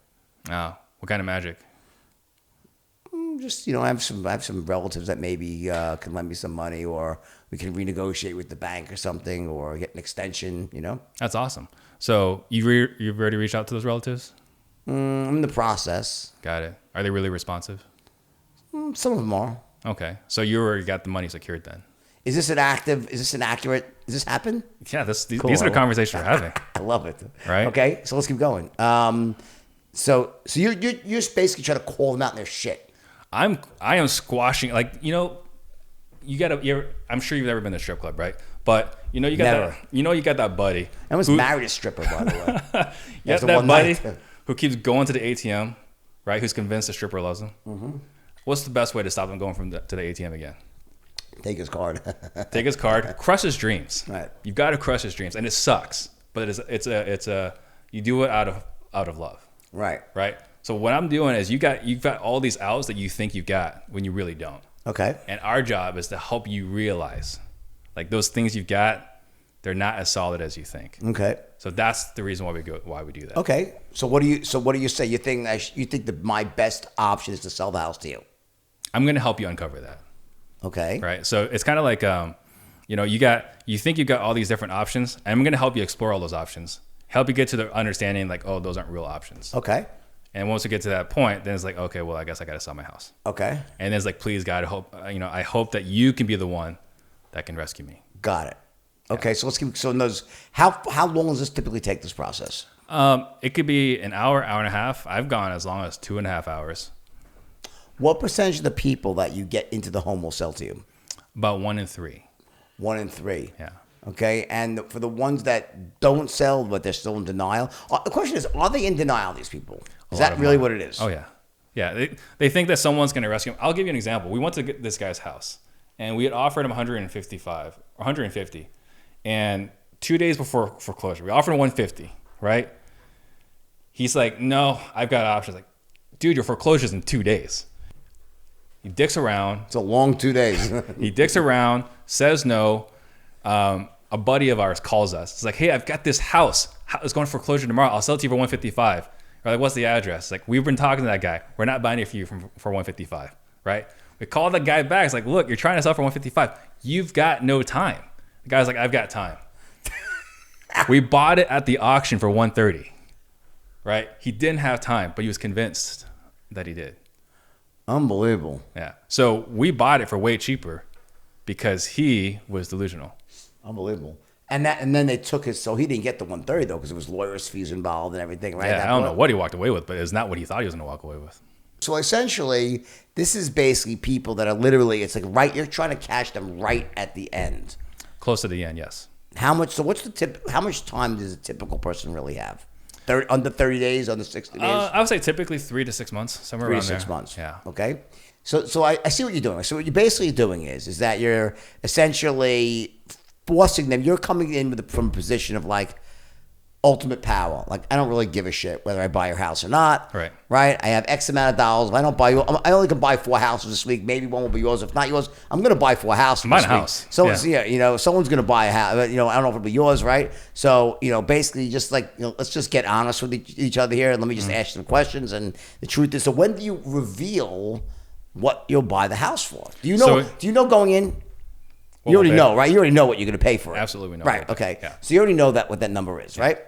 [SPEAKER 2] Oh, what kind of magic?
[SPEAKER 1] Just I have some relatives that maybe can lend me some money, or we can renegotiate with the bank or something, or get an extension.
[SPEAKER 2] That's awesome. So you've already reached out to those relatives?
[SPEAKER 1] I'm in the process.
[SPEAKER 2] Got it. Are they really responsive?
[SPEAKER 1] Some of them are.
[SPEAKER 2] Okay, so you already got the money secured then.
[SPEAKER 1] Is this accurate? Does this happen?
[SPEAKER 2] Yeah,
[SPEAKER 1] Cool.
[SPEAKER 2] These are the conversations we're having.
[SPEAKER 1] I love it.
[SPEAKER 2] Right.
[SPEAKER 1] Okay, so let's keep going. So you're basically trying to call them out in their shit.
[SPEAKER 2] I am squashing, like, I'm sure you've never been to a strip club, right? But you got that buddy.
[SPEAKER 1] I was married a stripper, by the way.
[SPEAKER 2] You have that buddy who keeps going to the ATM, right? Who's convinced the stripper loves him. Mm-hmm. What's the best way to stop him going to the ATM again?
[SPEAKER 1] Take his card.
[SPEAKER 2] Take his card. Crush his dreams.
[SPEAKER 1] Right.
[SPEAKER 2] You've got to crush his dreams, and it sucks, but it's you do it out of love.
[SPEAKER 1] Right.
[SPEAKER 2] Right. So what I'm doing is you've got all these outs that you think you've got when you really don't.
[SPEAKER 1] Okay.
[SPEAKER 2] And our job is to help you realize, like, those things you've got, they're not as solid as you think.
[SPEAKER 1] Okay.
[SPEAKER 2] So that's the reason why we do that.
[SPEAKER 1] Okay. So what do you say? You think that my best option is to sell the house to you?
[SPEAKER 2] I'm going to help you uncover that.
[SPEAKER 1] Okay.
[SPEAKER 2] Right. So it's kind of like, you think you've got all these different options, and I'm going to help you explore all those options, help you get to the understanding, like, oh, those aren't real options.
[SPEAKER 1] Okay.
[SPEAKER 2] And once we get to that point, then it's like, okay, well, I guess I got to sell my house.
[SPEAKER 1] Okay.
[SPEAKER 2] And then it's like, please, God, I hope that you can be the one that can rescue me.
[SPEAKER 1] Got it. Okay, yeah. So let's keep. So in those, how long does this typically take? This process?
[SPEAKER 2] It could be an hour, hour and a half. I've gone as long as 2.5 hours.
[SPEAKER 1] What percentage of the people that you get into the home will sell to you?
[SPEAKER 2] About 1 in 3.
[SPEAKER 1] 1 in 3.
[SPEAKER 2] Yeah.
[SPEAKER 1] Okay, and for the ones that don't sell, but they're still in denial, the question is, are they in denial, these people? Is that really what it is?
[SPEAKER 2] Oh, yeah. Yeah, they think that someone's going to rescue him. I'll give you an example. We went to this guy's house, and we had offered him 155 or 150. And 2 days before foreclosure, we offered him 150, right? He's like, no, I've got options. Like, dude, your foreclosure's in 2 days. He dicks around.
[SPEAKER 1] It's a long 2 days.
[SPEAKER 2] He dicks around, says no. A buddy of ours calls us. It's like, hey, I've got this house. It's going to foreclosure tomorrow. I'll sell it to you for 155. We're like, what's the address? Like, we've been talking to that guy. We're not buying it for you for 155, right? We call the guy back. It's like, look, you're trying to sell for 155. You've got no time. The guy's like, I've got time. We bought it at the auction for 130, right? He didn't have time, but he was convinced that he did.
[SPEAKER 1] Unbelievable.
[SPEAKER 2] Yeah. So we bought it for way cheaper because he was delusional.
[SPEAKER 1] Unbelievable. And then they took his, so he didn't get the 130 though, because it was lawyers' fees involved and everything, right?
[SPEAKER 2] Yeah, I don't know what he walked away with, but it's not what he thought he was going to walk away with.
[SPEAKER 1] So essentially, this is basically people that are literally, it's like right, you're trying to catch them right at the end.
[SPEAKER 2] Close to the end, yes.
[SPEAKER 1] How much, so what's the tip, how much time does a typical person really have? Under 30 days, under 60 days?
[SPEAKER 2] I would say typically 3 to 6 months, somewhere around there.
[SPEAKER 1] 3 to 6 months.
[SPEAKER 2] Yeah.
[SPEAKER 1] Okay. So I see what you're doing. So what you're basically doing is that you're essentially forcing them. You're coming in from a position of like ultimate power. Like, I don't really give a shit whether I buy your house or not.
[SPEAKER 2] Right.
[SPEAKER 1] Right. I have X amount of dollars. If I don't buy you, I only can buy 4 houses this week. Maybe one will be yours. If not yours, I'm going to buy 4 houses.
[SPEAKER 2] Buy a
[SPEAKER 1] this
[SPEAKER 2] house.
[SPEAKER 1] Week. So
[SPEAKER 2] Yeah.
[SPEAKER 1] you know, someone's going to buy a house. You know, I don't know if it'll be yours, right? So, you know, basically just like, you know, let's just get honest with each other here, and let me just ask you some questions. And the truth is, so when do you reveal what you'll buy the house for? Do you know? Do you know going in? You already know, right? You already know what you're going to pay for it.
[SPEAKER 2] Absolutely know.
[SPEAKER 1] Right. Okay.
[SPEAKER 2] Yeah.
[SPEAKER 1] So you already know what that number is, right?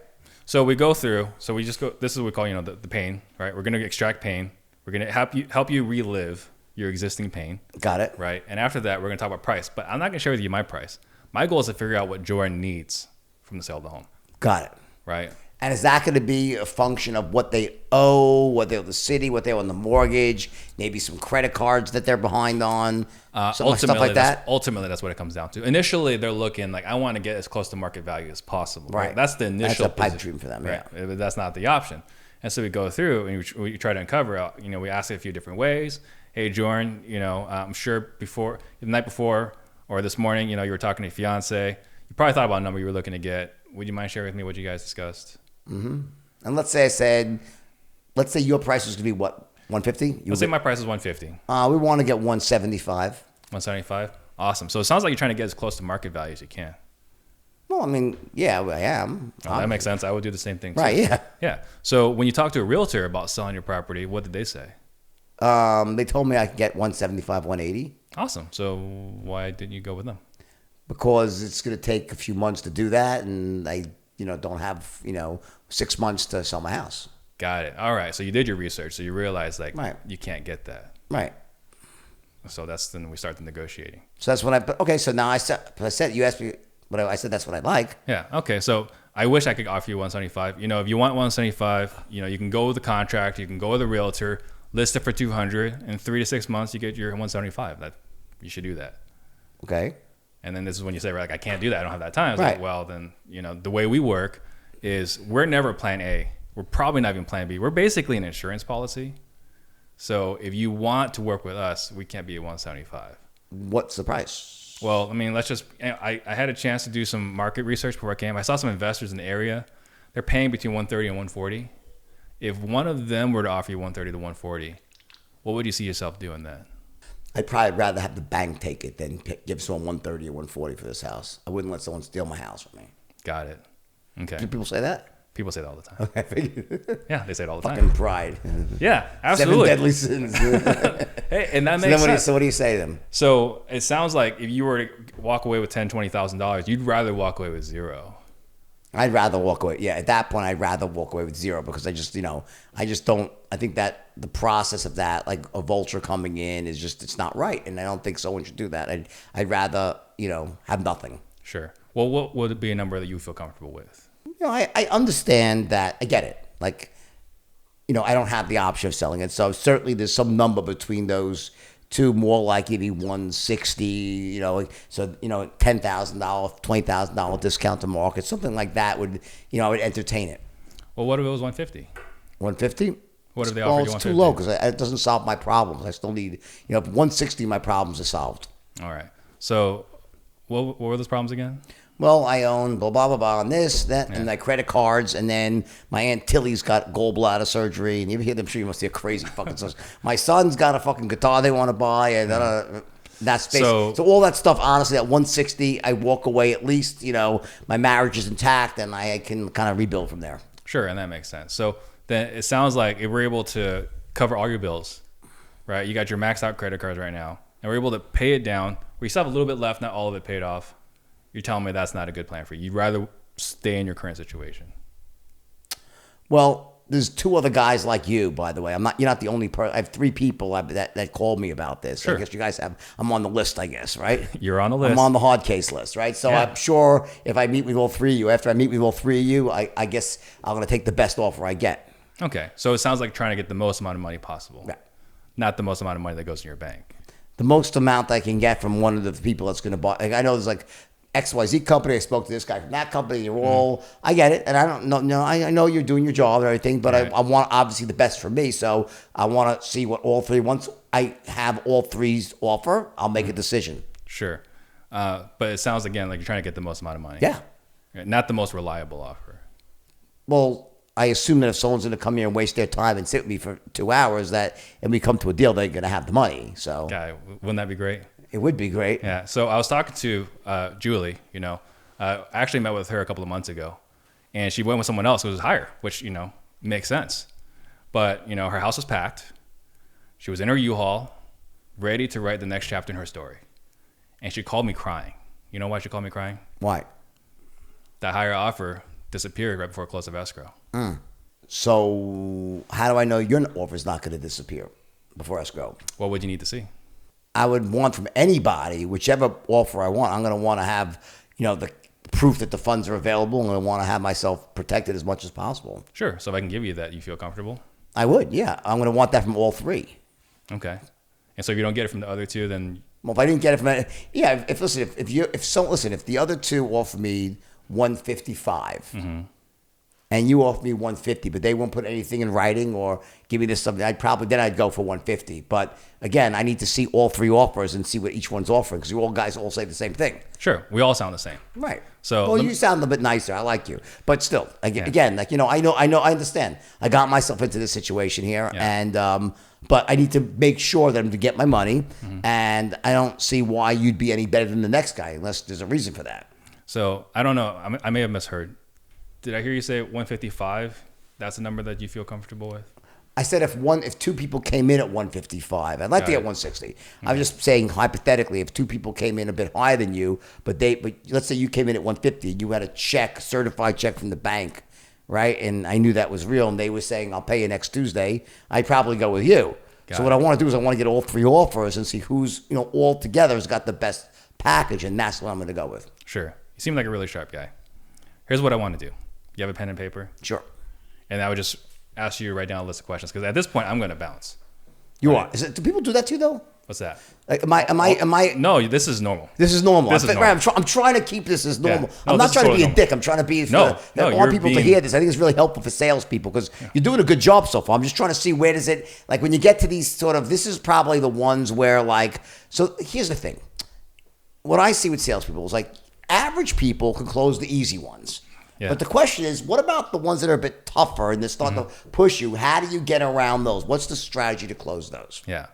[SPEAKER 2] So we go through. So we just go. This is what we call, you know, the pain, right? We're going to extract pain. We're going to help you relive your existing pain.
[SPEAKER 1] Got it.
[SPEAKER 2] Right. And after that, we're going to talk about price. But I'm not going to share with you my price. My goal is to figure out what Jordan needs from the sale of the home.
[SPEAKER 1] Got it.
[SPEAKER 2] Right.
[SPEAKER 1] And is that going to be a function of what they owe, what they owe the city, what they owe on the mortgage, maybe some credit cards that they're behind on, stuff like that?
[SPEAKER 2] Ultimately, that's what it comes down to. Initially, they're looking like, I want to get as close to market value as possible. Right. That's the initial.
[SPEAKER 1] That's a pipe dream for them.
[SPEAKER 2] Right.
[SPEAKER 1] Yeah.
[SPEAKER 2] But that's not the option. And so we go through and we try to uncover. You know, we ask it a few different ways. Hey, Jordan, you know, I'm sure the night before or this morning, you know, you were talking to your fiance. You probably thought about a number you were looking to get. Would you mind sharing with me what you guys discussed?
[SPEAKER 1] Mm-hmm. And let's say your price was going to be what, 150?
[SPEAKER 2] Let's say my price is 150.
[SPEAKER 1] We want to get 175.
[SPEAKER 2] 175? Awesome. So it sounds like you're trying to get as close to market value as you can.
[SPEAKER 1] Well, I mean, yeah, I am.
[SPEAKER 2] Oh, that makes sense. I would do the same thing too.
[SPEAKER 1] Right, yeah.
[SPEAKER 2] Yeah. So when you talk to a realtor about selling your property, what did they say?
[SPEAKER 1] They told me I could get 175, 180.
[SPEAKER 2] Awesome. So why didn't you go with them?
[SPEAKER 1] Because it's going to take a few months to do that, and I don't have 6 months to sell my house.
[SPEAKER 2] Get it. All right. So you did your research. So you realized you can't get that.
[SPEAKER 1] Right.
[SPEAKER 2] So that's then we start the negotiating.
[SPEAKER 1] So that's when so now I said, you asked me what I said, that's what I'd like.
[SPEAKER 2] Yeah. Okay. So I wish I could offer you 175. You know, if you want 175, you can go with the contract, you can go with a realtor, list it for 200. In 3 to 6 months, you get your 175. You should do that.
[SPEAKER 1] Okay.
[SPEAKER 2] And then this is when you say, I can't do that. I don't have that time. It's
[SPEAKER 1] right.
[SPEAKER 2] like, well, then, the way we work is we're never plan A. We're probably not even plan B. We're basically an insurance policy. So if you want to work with us, we can't be at 175.
[SPEAKER 1] What's the price?
[SPEAKER 2] Well, I mean, I had a chance to do some market research before I came. I saw some investors in the area. They're paying between 130 and 140. If one of them were to offer you 130 to 140, what would you see yourself doing then?
[SPEAKER 1] I'd probably rather have the bank take it than give someone 130 or 140 for this house. I wouldn't let someone steal my house from me.
[SPEAKER 2] Got it. Okay.
[SPEAKER 1] Do people say that?
[SPEAKER 2] People say that all the time.
[SPEAKER 1] Okay.
[SPEAKER 2] Yeah, they say it all the time.
[SPEAKER 1] Fucking pride.
[SPEAKER 2] Yeah, absolutely.
[SPEAKER 1] 7 deadly sins.
[SPEAKER 2] Hey, and that makes sense.
[SPEAKER 1] So what do you say to them?
[SPEAKER 2] So it sounds like if you were to walk away with $10,000, $20,000, you'd rather walk away with zero.
[SPEAKER 1] I'd rather walk away. Yeah, at that point, I'd rather walk away with zero because I just don't. I think that the process of that, like a vulture coming in, is it's not right, and I don't think someone should do that. I'd rather have nothing.
[SPEAKER 2] Sure. Well, what would be a number that you feel comfortable with?
[SPEAKER 1] I understand that. I get it. Like, I don't have the option of selling it, so certainly there's some number between those to more like maybe 160, so, $10,000, $20,000 discount to market, something like that would, I would entertain it.
[SPEAKER 2] Well, what if it was 150?
[SPEAKER 1] 150?
[SPEAKER 2] What if they
[SPEAKER 1] Well,
[SPEAKER 2] offered you
[SPEAKER 1] it's
[SPEAKER 2] 150?
[SPEAKER 1] too low because it doesn't solve my problems. I still need, 160, my problems are solved.
[SPEAKER 2] All right. So what were those problems again?
[SPEAKER 1] Well, I own blah, blah, blah, blah, and this, that, and my credit cards, and then my Aunt Tilly's got gallbladder surgery, and you ever hear them? I'm sure you must hear crazy fucking stuff. My son's got a fucking guitar they want to buy, and that's basically, so all that stuff, honestly, at 160, I walk away at least, my marriage is intact, and I can kind of rebuild from there.
[SPEAKER 2] Sure, and that makes sense. So then it sounds like if we're able to cover all your bills, right? You got your maxed out credit cards right now, and we're able to pay it down. We still have a little bit left, not all of it paid off. You're telling me that's not a good plan for you. You'd rather stay in your current situation.
[SPEAKER 1] Well, there's two other guys like you, by the way. You're not the only person. I have three people that called me about this.
[SPEAKER 2] Sure.
[SPEAKER 1] I guess you guys have. I'm on the list, I guess, right?
[SPEAKER 2] You're on the list.
[SPEAKER 1] I'm on the hard case list, right? So I'm sure if I meet with all three of you, after I meet with all three of you, I guess I'm going to take the best offer I get.
[SPEAKER 2] Okay. So it sounds like trying to get the most amount of money possible.
[SPEAKER 1] Right.
[SPEAKER 2] Not the most amount of money that goes in your bank.
[SPEAKER 1] The most amount I can get from one of the people that's going to buy. Like, I know there's like XYZ company. I spoke to this guy from that company. You're all, I get it. And I don't know. No, I know you're doing your job and everything, but I want obviously the best for me. So I want to see what all three, once I have all three's offer, I'll make a decision.
[SPEAKER 2] Sure. But it sounds again like you're trying to get the most amount of money.
[SPEAKER 1] Yeah.
[SPEAKER 2] Not the most reliable offer.
[SPEAKER 1] Well, I assume that if someone's going to come here and waste their time and sit with me for 2 hours, and we come to a deal, they're going to have the money. So
[SPEAKER 2] Okay. Wouldn't that be great?
[SPEAKER 1] it would be great.
[SPEAKER 2] Yeah. So I was talking to Julie, I actually met with her a couple of months ago, and she went with someone else who was higher, which, makes sense. But, her house was packed. She was in her U-Haul, ready to write the next chapter in her story. And she called me crying. You know why she called me crying?
[SPEAKER 1] Why?
[SPEAKER 2] That higher offer disappeared right before close of escrow.
[SPEAKER 1] So how do I know your offer is not going to disappear before escrow?
[SPEAKER 2] What would you need to see?
[SPEAKER 1] I would want from anybody, whichever offer I want, I'm going to want to have, the proof that the funds are available. I'm going to want to have myself protected as much as possible.
[SPEAKER 2] Sure. So if I can give you that, you feel comfortable?
[SPEAKER 1] I would, yeah. I'm going to want that from all three.
[SPEAKER 2] Okay. And so if you don't get it from the other two, then
[SPEAKER 1] Well, if I didn't get it from, yeah. If the other two offer me 155, and you offer me 150, but they won't put anything in writing or give me this something, I'd go for 150. But again, I need to see all three offers and see what each one's offering because you all guys all say the same thing.
[SPEAKER 2] sure, we all sound the same.
[SPEAKER 1] Right.
[SPEAKER 2] So
[SPEAKER 1] well, you sound a bit nicer. I like you, but still, again, I understand. I got myself into this situation here, and but I need to make sure that I'm to get my money, and I don't see why you'd be any better than the next guy unless there's a reason for that.
[SPEAKER 2] So I don't know. I may have misheard. Did I hear you say 155? That's the number that you feel comfortable with?
[SPEAKER 1] I said if two people came in at 155, I'd like to get 160. I'm just saying hypothetically, if two people came in a bit higher than you, but let's say you came in at 150, you had a certified check from the bank, right? And I knew that was real, and they were saying I'll pay you next Tuesday. I'd probably go with you. So what I want to do is I want to get all three offers and see who's all together has got the best package, and that's what I'm going to go with.
[SPEAKER 2] Sure. You seem like a really sharp guy. Here's what I want to do. You have a pen and paper?
[SPEAKER 1] Sure.
[SPEAKER 2] And I would just ask you to write down a list of questions because at this point I'm going to bounce.
[SPEAKER 1] You are. Do people do that to you though?
[SPEAKER 2] What's that?
[SPEAKER 1] Like, am I?
[SPEAKER 2] No, this is normal.
[SPEAKER 1] This is normal.
[SPEAKER 2] Normal.
[SPEAKER 1] I'm trying to keep this as normal.
[SPEAKER 2] Yeah. No,
[SPEAKER 1] I'm not trying to be
[SPEAKER 2] normal.
[SPEAKER 1] a dick. I'm trying to be I want people to hear this. I think it's really helpful for salespeople because you're doing a good job so far. I'm just trying to see where does it, like when you get to these this is probably the ones where so here's the thing. What I see with salespeople is average people can close the easy ones. Yeah. But the question is, what about the ones that are a bit tougher and they start to push you? How do you get around those? What's the strategy to close those?
[SPEAKER 2] Yeah.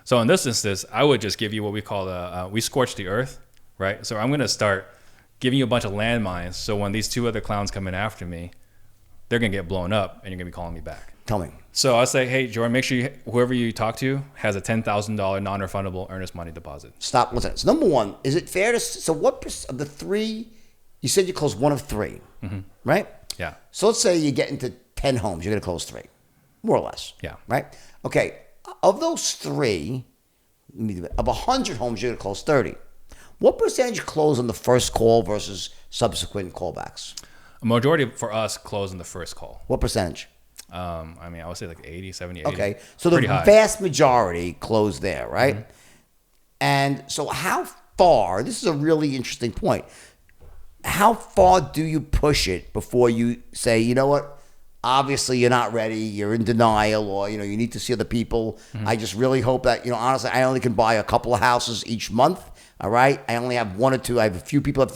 [SPEAKER 2] So in this instance, I would just give you what we call we scorch the earth, right? So I'm going to start giving you a bunch of landmines. So when these two other clowns come in after me, they're going to get blown up and you're going to be calling me back.
[SPEAKER 1] Tell me.
[SPEAKER 2] So I'll say, hey, Jordan, make sure whoever you talk to has a $10,000 non-refundable earnest money deposit.
[SPEAKER 1] Stop. Listen. So number one, is it fair to, so what of the three, you said you closed one of three, right?
[SPEAKER 2] Yeah.
[SPEAKER 1] So let's say you get into 10 homes, you're going to close three, more or less.
[SPEAKER 2] Yeah.
[SPEAKER 1] Right? Okay. Of those three, of 100 homes, you're going to close 30. What percentage close on the first call versus subsequent callbacks?
[SPEAKER 2] A majority for us close in the first call.
[SPEAKER 1] What percentage?
[SPEAKER 2] I would say 80, 70, 80.
[SPEAKER 1] Okay. So the vast majority close there, right? And so how far, this is a really interesting point, how far do you push it before you say, you know what, obviously you're not ready, you're in denial, or, you need to see other people. I just really hope that, honestly, I only can buy a couple of houses each month, all right? I only have one or two. I have a few people,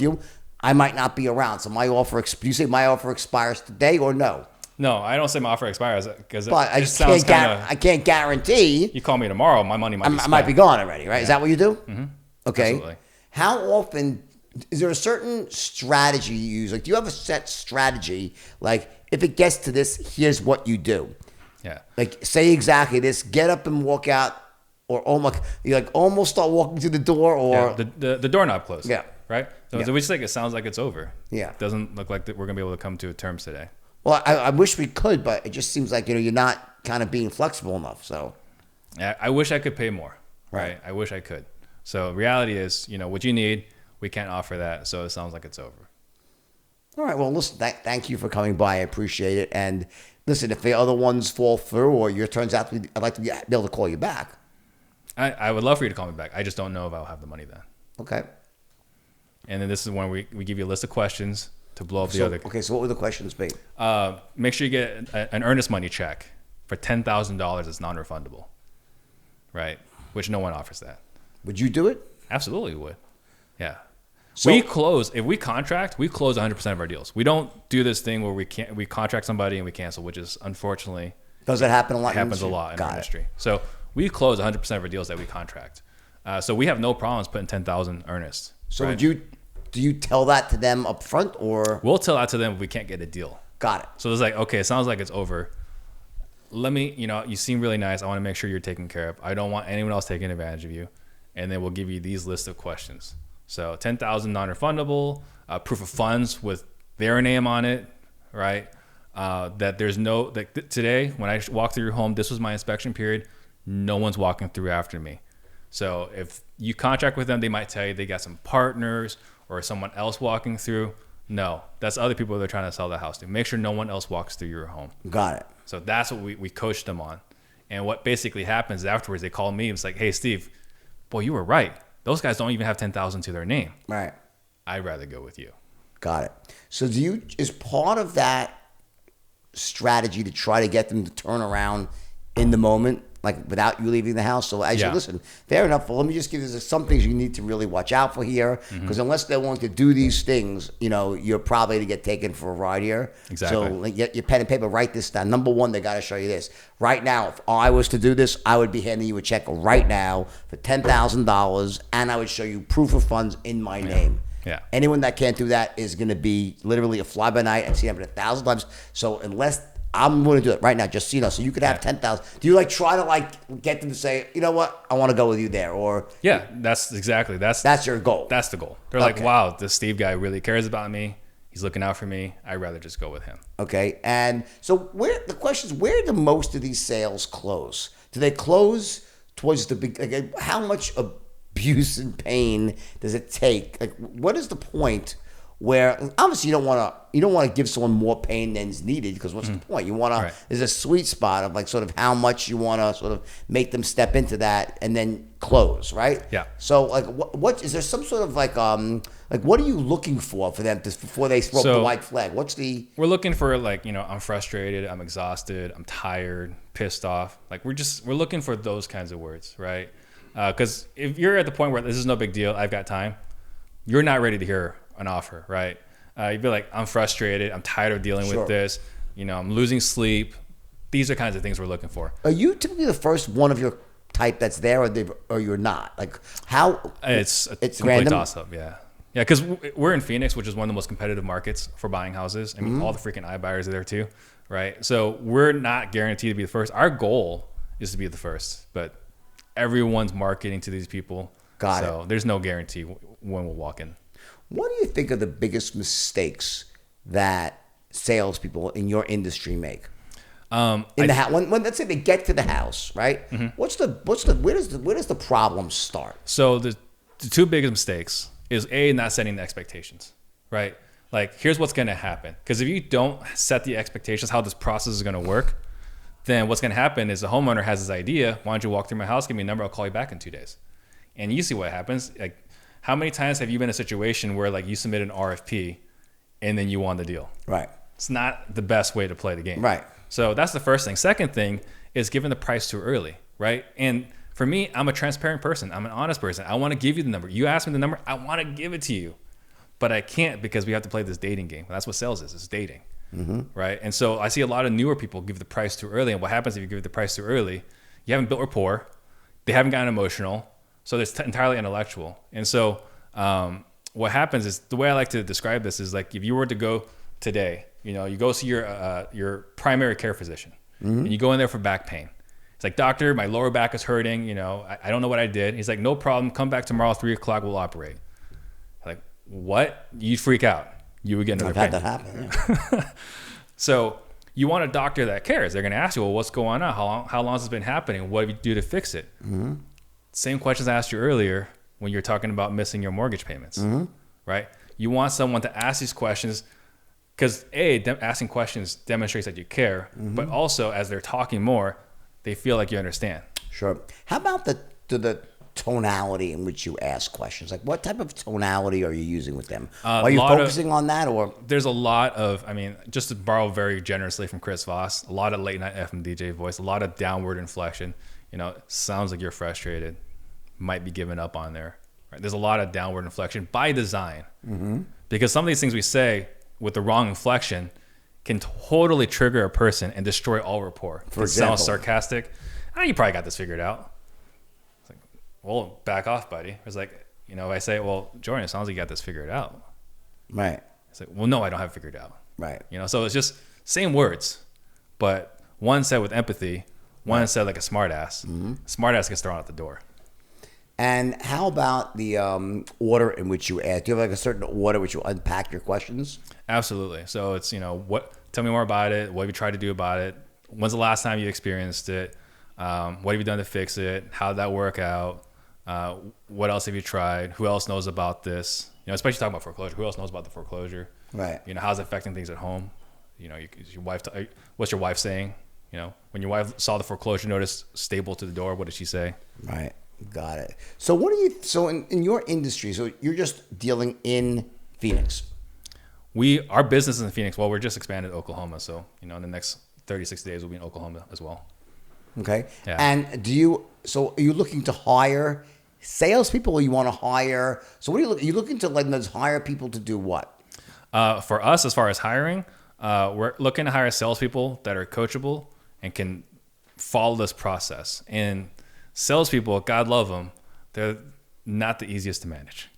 [SPEAKER 1] I might not be around. So my offer, do you say my offer expires today or no?
[SPEAKER 2] No, I don't say my offer expires because
[SPEAKER 1] But I just can't guarantee.
[SPEAKER 2] You call me tomorrow, my money might be spent.
[SPEAKER 1] I might be gone already, right? Yeah. Is that what you do?
[SPEAKER 2] Mm-hmm.
[SPEAKER 1] Okay.
[SPEAKER 2] Absolutely.
[SPEAKER 1] How often, is there a certain strategy you use? Like, do you have a set strategy? Like, if it gets to this, here's what you do.
[SPEAKER 2] Yeah.
[SPEAKER 1] Like, say exactly this, get up and walk out, or almost start walking through the door, or.
[SPEAKER 2] Yeah, the doorknob closed.
[SPEAKER 1] Yeah.
[SPEAKER 2] Right? So we just it sounds like it's over.
[SPEAKER 1] Yeah.
[SPEAKER 2] It doesn't look like that we're going to be able to come to terms today.
[SPEAKER 1] Well, I wish we could, but it just seems like, you're not kind of being flexible enough, so.
[SPEAKER 2] Yeah, I wish I could pay more, right? I wish I could. So reality is, what you need, we can't offer that, so it sounds like it's over.
[SPEAKER 1] All right, well, listen, thank you for coming by. I appreciate it. And listen, if the other ones fall through or your turns out to be, I'd like to be able to call you back.
[SPEAKER 2] I would love for you to call me back. I just don't know if I'll have the money then.
[SPEAKER 1] Okay.
[SPEAKER 2] And then this is when we give you a list of questions to blow up the other.
[SPEAKER 1] Okay, so what would the questions be?
[SPEAKER 2] Make sure you get an earnest money check for $10,000 that's non-refundable, right? Which no one offers that.
[SPEAKER 1] Would you do it?
[SPEAKER 2] Absolutely would. Yeah.
[SPEAKER 1] So,
[SPEAKER 2] if we contract, we close 100% of our deals. We don't do this thing where we contract somebody and we cancel, which is unfortunately.
[SPEAKER 1] Does it happen a lot?
[SPEAKER 2] It happens a lot in our industry. So we close 100% of our deals that we contract. So we have no problems putting 10,000 earnest.
[SPEAKER 1] So
[SPEAKER 2] right?
[SPEAKER 1] do you tell that to them up front, or?
[SPEAKER 2] We'll tell that to them if we can't get a deal.
[SPEAKER 1] Got it.
[SPEAKER 2] So it's like, okay, it sounds like it's over. Let me, you seem really nice. I want to make sure you're taken care of. I don't want anyone else taking advantage of you. And then we'll give you these lists of questions. So 10,000 non-refundable, proof of funds with their name on it, right? That there's today when I walk through your home, this was my inspection period. No one's walking through after me. So if you contract with them, they might tell you they got some partners or someone else walking through. No, that's other people they're trying to sell the house to. Make sure no one else walks through your home.
[SPEAKER 1] Got it.
[SPEAKER 2] So that's what we coach them on. And what basically happens afterwards, they call me. It's like, hey, Steve, boy, you were right. Those guys don't even have 10,000 to their name.
[SPEAKER 1] Right.
[SPEAKER 2] I'd rather go with you.
[SPEAKER 1] Got it. So is part of that strategy to try to get them to turn around in the moment, like without you leaving the house? So as you listen, fair enough. Well, let me just give you some things you need to really watch out for here, because unless they're willing to do these things, you're probably to get taken for a ride here.
[SPEAKER 2] Exactly.
[SPEAKER 1] So get your pen and paper, write this down. Number one, they got to show you this. Right now, if I was to do this, I would be handing you a check right now for $10,000, and I would show you proof of funds in my name.
[SPEAKER 2] Yeah.
[SPEAKER 1] Anyone that can't do that is going to be literally a fly by night. I've seen it happen 1,000 times. So unless I'm going to do it right now, just so you know, so you could have 10,000. Do you try to get them to say, you know what, I want to go with you there, or?
[SPEAKER 2] Yeah, that's
[SPEAKER 1] your goal.
[SPEAKER 2] That's the goal. They're like, wow, this Steve guy really cares about me. He's looking out for me. I'd rather just go with him.
[SPEAKER 1] Okay, and so the question is, where do most of these sales close? Do they close towards the big? How much abuse and pain does it take? What is the point where obviously you don't want to give someone more pain than is needed, because what's the point? You want to there's a sweet spot of sort of how much you want to sort of make them step into that and then close, right?
[SPEAKER 2] Yeah.
[SPEAKER 1] So what is there some sort of what are you looking for them before they throw up the white flag?
[SPEAKER 2] We're looking for I'm frustrated, I'm exhausted, I'm tired, pissed off. We're looking for those kinds of words, right? Because if you're at the point where this is no big deal, I've got time, you're not ready to hear an offer, right? You'd be like, I'm frustrated, I'm tired of dealing with this, I'm losing sleep. These are kinds of things we're looking for.
[SPEAKER 1] Are you typically the first one of your type that's there, or you're not? How?
[SPEAKER 2] It's complete
[SPEAKER 1] random?
[SPEAKER 2] toss-up, yeah. Yeah, because we're in Phoenix, which is one of the most competitive markets for buying houses. I mean, all the freaking iBuyers are there too, right? So we're not guaranteed to be the first. Our goal is to be the first, but everyone's marketing to these people. So there's no guarantee when we'll walk in.
[SPEAKER 1] What do you think are the biggest mistakes that salespeople in your industry make? When let's say they get to the house, right? Mm-hmm. Where does the problem start?
[SPEAKER 2] So the two biggest mistakes is not setting the expectations, right? Here's what's going to happen. Because if you don't set the expectations, how this process is going to work, then what's going to happen is the homeowner has this idea. Why don't you walk through my house, give me a number, I'll call you back in 2 days. And you see what happens. Like, how many times have you been in a situation where like you submit an RFP and then you won the deal?
[SPEAKER 1] Right.
[SPEAKER 2] It's not the best way to play the game.
[SPEAKER 1] Right.
[SPEAKER 2] So that's the first thing. Second thing is giving the price too early, right? And for me, I'm a transparent person. I'm an honest person. I want to give you the number. You ask me the number, I want to give it to you. But I can't because we have to play this dating game. That's what sales is. It's dating, right? And so I see a lot of newer people give the price too early. And what happens if you give the price too early? You haven't built rapport. They haven't gotten emotional. So it's entirely intellectual. And so what happens is, the way I like to describe this is like if you were to go today, you go see your primary care physician, and you go in there for back pain. It's like, doctor, my lower back is hurting. I don't know what I did. He's like, no problem. Come back tomorrow, 3:00. We'll operate. Like, what? You'd freak out. You would get another pain.
[SPEAKER 1] I've had that happen. Yeah.
[SPEAKER 2] So you want a doctor that cares. They're going to ask you, well, what's going on? How long has this been happening? What do you do to fix it? Same questions I asked you earlier when you're talking about missing your mortgage payments, right? You want someone to ask these questions because asking questions demonstrates that you care, but also as they're talking more, they feel like you understand.
[SPEAKER 1] Sure. How about the tonality in which you ask questions? Like, what type of tonality are you using with them? Are you focusing on that, or?
[SPEAKER 2] There's a lot of, just to borrow very generously from Chris Voss, a lot of late night FM DJ voice, a lot of downward inflection. Sounds like you're frustrated, might be giving up on there. Right? There's a lot of downward inflection by design, because some of these things we say with the wrong inflection can totally trigger a person and destroy all rapport.
[SPEAKER 1] For example,
[SPEAKER 2] sounds sarcastic. You probably got this figured out. It's like, well, back off, buddy. It's like, if I say, well, Jordan, it sounds like you got this figured out.
[SPEAKER 1] Right.
[SPEAKER 2] It's like, well, no, I don't have it figured out.
[SPEAKER 1] Right.
[SPEAKER 2] So it's just same words, but one said with empathy, one said like a smart ass. Smart ass gets thrown out the door.
[SPEAKER 1] And how about the order in which you ask? Do you have like a certain order which you unpack your questions?
[SPEAKER 2] Absolutely. So it's, tell me more about it. What have you tried to do about it? When's the last time you experienced it? What have you done to fix it? How did that work out? What else have you tried? Who else knows about this? Especially talking about foreclosure. Who else knows about the foreclosure?
[SPEAKER 1] Right.
[SPEAKER 2] How's it affecting things at home? Your wife, what's your wife saying? When your wife saw the foreclosure notice stapled to the door, what did she say?
[SPEAKER 1] Right. Got it. So so in your industry, so you're just dealing in Phoenix?
[SPEAKER 2] Our business is in Phoenix. Well, we're just expanded to Oklahoma. So, in the next 36 days, we'll be in Oklahoma as well.
[SPEAKER 1] Okay.
[SPEAKER 2] Yeah.
[SPEAKER 1] And are you looking to hire salespeople, or you want to hire, so what are you looking to hire people to do what?
[SPEAKER 2] For us, as far as hiring, we're looking to hire salespeople that are coachable and can follow this process. And salespeople, God love them, they're not the easiest to manage,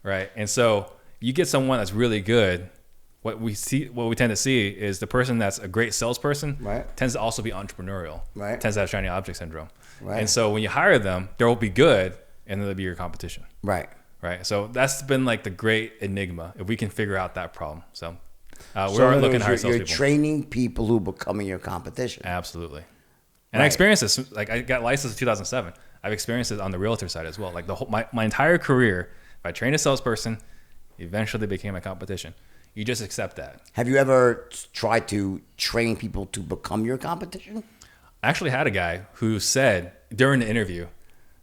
[SPEAKER 2] right? And so you get someone that's really good. What we tend to see is the person that's a great salesperson tends to also be entrepreneurial, tends to have shiny object syndrome. Right. And so when you hire them, they'll be good, and then they'll be your competition. Right. So that's been like the great enigma, if we can figure out that problem. So we're looking to hire salespeople.
[SPEAKER 1] You're training people who are becoming your competition.
[SPEAKER 2] Absolutely. And I experienced this, like I got licensed in 2007. I've experienced it on the realtor side as well. Like my entire career, if I trained a salesperson, eventually they became my competition. You just accept that.
[SPEAKER 1] Have you ever tried to train people to become your competition?
[SPEAKER 2] I actually had a guy who said during the interview,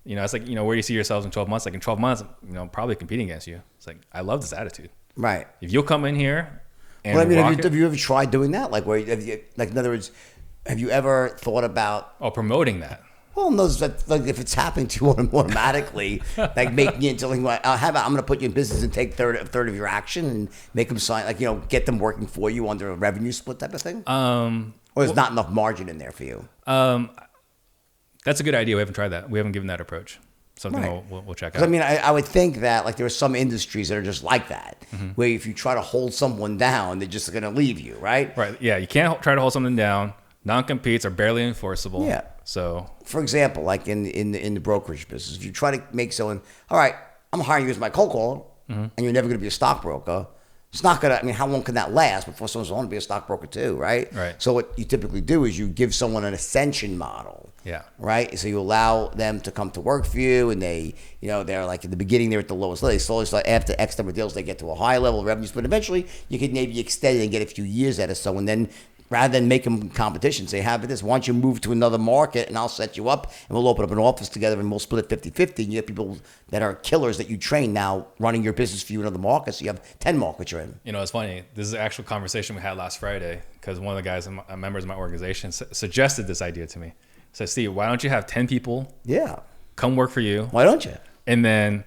[SPEAKER 2] it's like, where do you see yourselves in 12 months? Like in 12 months, probably competing against you. It's like, I love this attitude. Right. If you'll come in here and
[SPEAKER 1] have you ever tried doing that? Like in other words, have you ever thought about
[SPEAKER 2] promoting that?
[SPEAKER 1] Well, no, like if it's happening to you automatically, like making it into like, I'm going to put you in business and take a third of your action and make them sign, get them working for you under a revenue split type of thing. Or there's not enough margin in there for you.
[SPEAKER 2] That's a good idea. We haven't tried that. We haven't given that approach. Something we'll check out.
[SPEAKER 1] I would think that like there are some industries that are just like that, where if you try to hold someone down, they're just going to leave you, right?
[SPEAKER 2] Right. Yeah. You can't try to hold something down. Non-competes are barely enforceable. Yeah. So,
[SPEAKER 1] for example, like in the brokerage business, if you try to make someone, all right, I'm hiring you as my cold caller, and you're never going to be a stockbroker. It's not going to, how long can that last before someone's going to be a stockbroker too, right? Right. So what you typically do is you give someone an ascension model. Yeah. Right? So you allow them to come to work for you, and they, they're like in the beginning, they're at the lowest level. They slowly start, after X number of deals, they get to a high level of revenues, but eventually you could maybe extend it and get a few years out of someone, then rather than make them competition. Say, how about this? Why don't you move to another market and I'll set you up and we'll open up an office together and we'll split it 50-50. And you have people that are killers that you train now running your business for you in other markets. So you have 10 markets you're in.
[SPEAKER 2] You know, it's funny. This is an actual conversation we had last Friday because one of the guys, members of my organization, suggested this idea to me. So, Steve, why don't you have 10 people come work for you?
[SPEAKER 1] Why don't you?
[SPEAKER 2] And then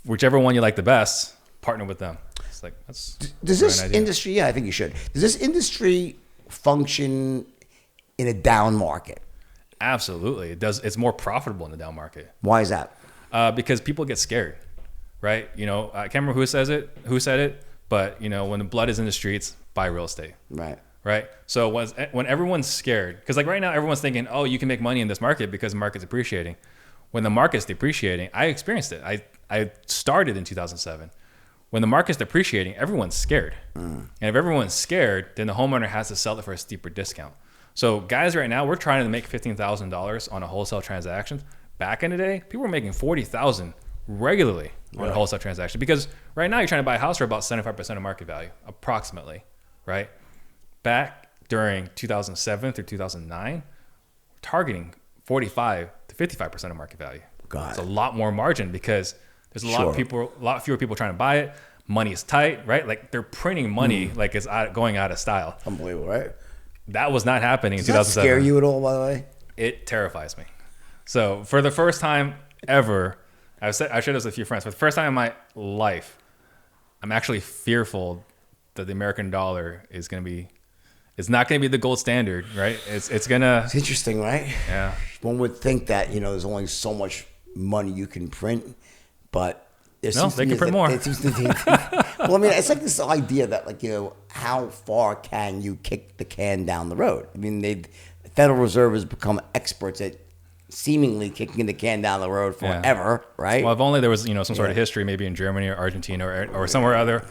[SPEAKER 2] whichever one you like the best, partner with them. It's like, that's
[SPEAKER 1] does this industry, I think you should. Does this industry function in a down market?
[SPEAKER 2] Absolutely. It does. It's more profitable in the down market.
[SPEAKER 1] Why is that?
[SPEAKER 2] Because people get scared, right? You know, I can't remember who said it, but you know, when the blood is in the streets, buy real estate. Right. So when everyone's scared, because like right now everyone's thinking, oh, you can make money in this market because the market's appreciating. When the market's depreciating, I experienced it. I started in 2007. When the market's depreciating, everyone's scared. And if everyone's scared, then the homeowner has to sell it for a steeper discount. So guys, right now, we're trying to make $15,000 on a wholesale transaction. Back in the day, people were making $40,000 regularly on a wholesale transaction because right now you're trying to buy a house for about 75% of market value, approximately, right? Back during 2007 through 2009, targeting 45 to 55% of market value. It's a lot more margin because there's a lot fewer people trying to buy it. Money is tight, right? Like they're printing money like it's going out of style.
[SPEAKER 1] Unbelievable, right?
[SPEAKER 2] That was not happening in 2007.
[SPEAKER 1] Does that scare you at all, by the way?
[SPEAKER 2] It terrifies me. So for the first time ever, I shared this with a few friends. For the first time in my life, I'm actually fearful that the American dollar is going to be, it's not going to be the gold standard, right? It's
[SPEAKER 1] interesting, right?
[SPEAKER 2] Yeah.
[SPEAKER 1] One would think that, you know, there's only so much money you can print, but
[SPEAKER 2] they can print more.
[SPEAKER 1] Well, I mean, it's like this idea that, like, you know, how far can you kick the can down the road? I mean, the Federal Reserve has become experts at seemingly kicking the can down the road forever, right?
[SPEAKER 2] Well, if only there was, you know, some sort of history, maybe in Germany or Argentina or somewhere other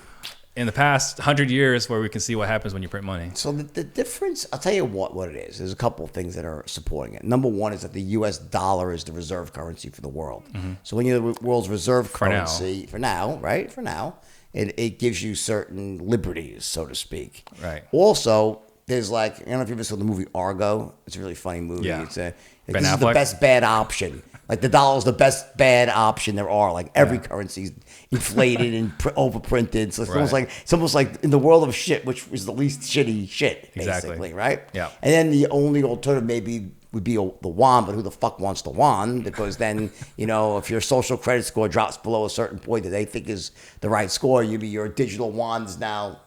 [SPEAKER 2] in the past 100 years where we can see what happens when you print money.
[SPEAKER 1] So the difference, I'll tell you what it is. There's a couple of things that are supporting it. Number one is that the U.S. dollar is the reserve currency for the world. So when you're the world's reserve currency, for now, it gives you certain liberties, so to speak.
[SPEAKER 2] Right.
[SPEAKER 1] Also, there's like, I don't know if you ever saw the movie Argo. It's a really funny movie.
[SPEAKER 2] Yeah.
[SPEAKER 1] It's this
[SPEAKER 2] Ben
[SPEAKER 1] is
[SPEAKER 2] Affleck?
[SPEAKER 1] the best bad option. Like the dollar's the best bad option there are. Like every currency's inflated and overprinted. So it's almost like in the world of shit, which is the least shitty shit, basically, right?
[SPEAKER 2] Yeah.
[SPEAKER 1] And then the only alternative maybe would be the yuan, but who the fuck wants the yuan? Because then, you know, if your social credit score drops below a certain point that they think is the right score, your digital yuan is now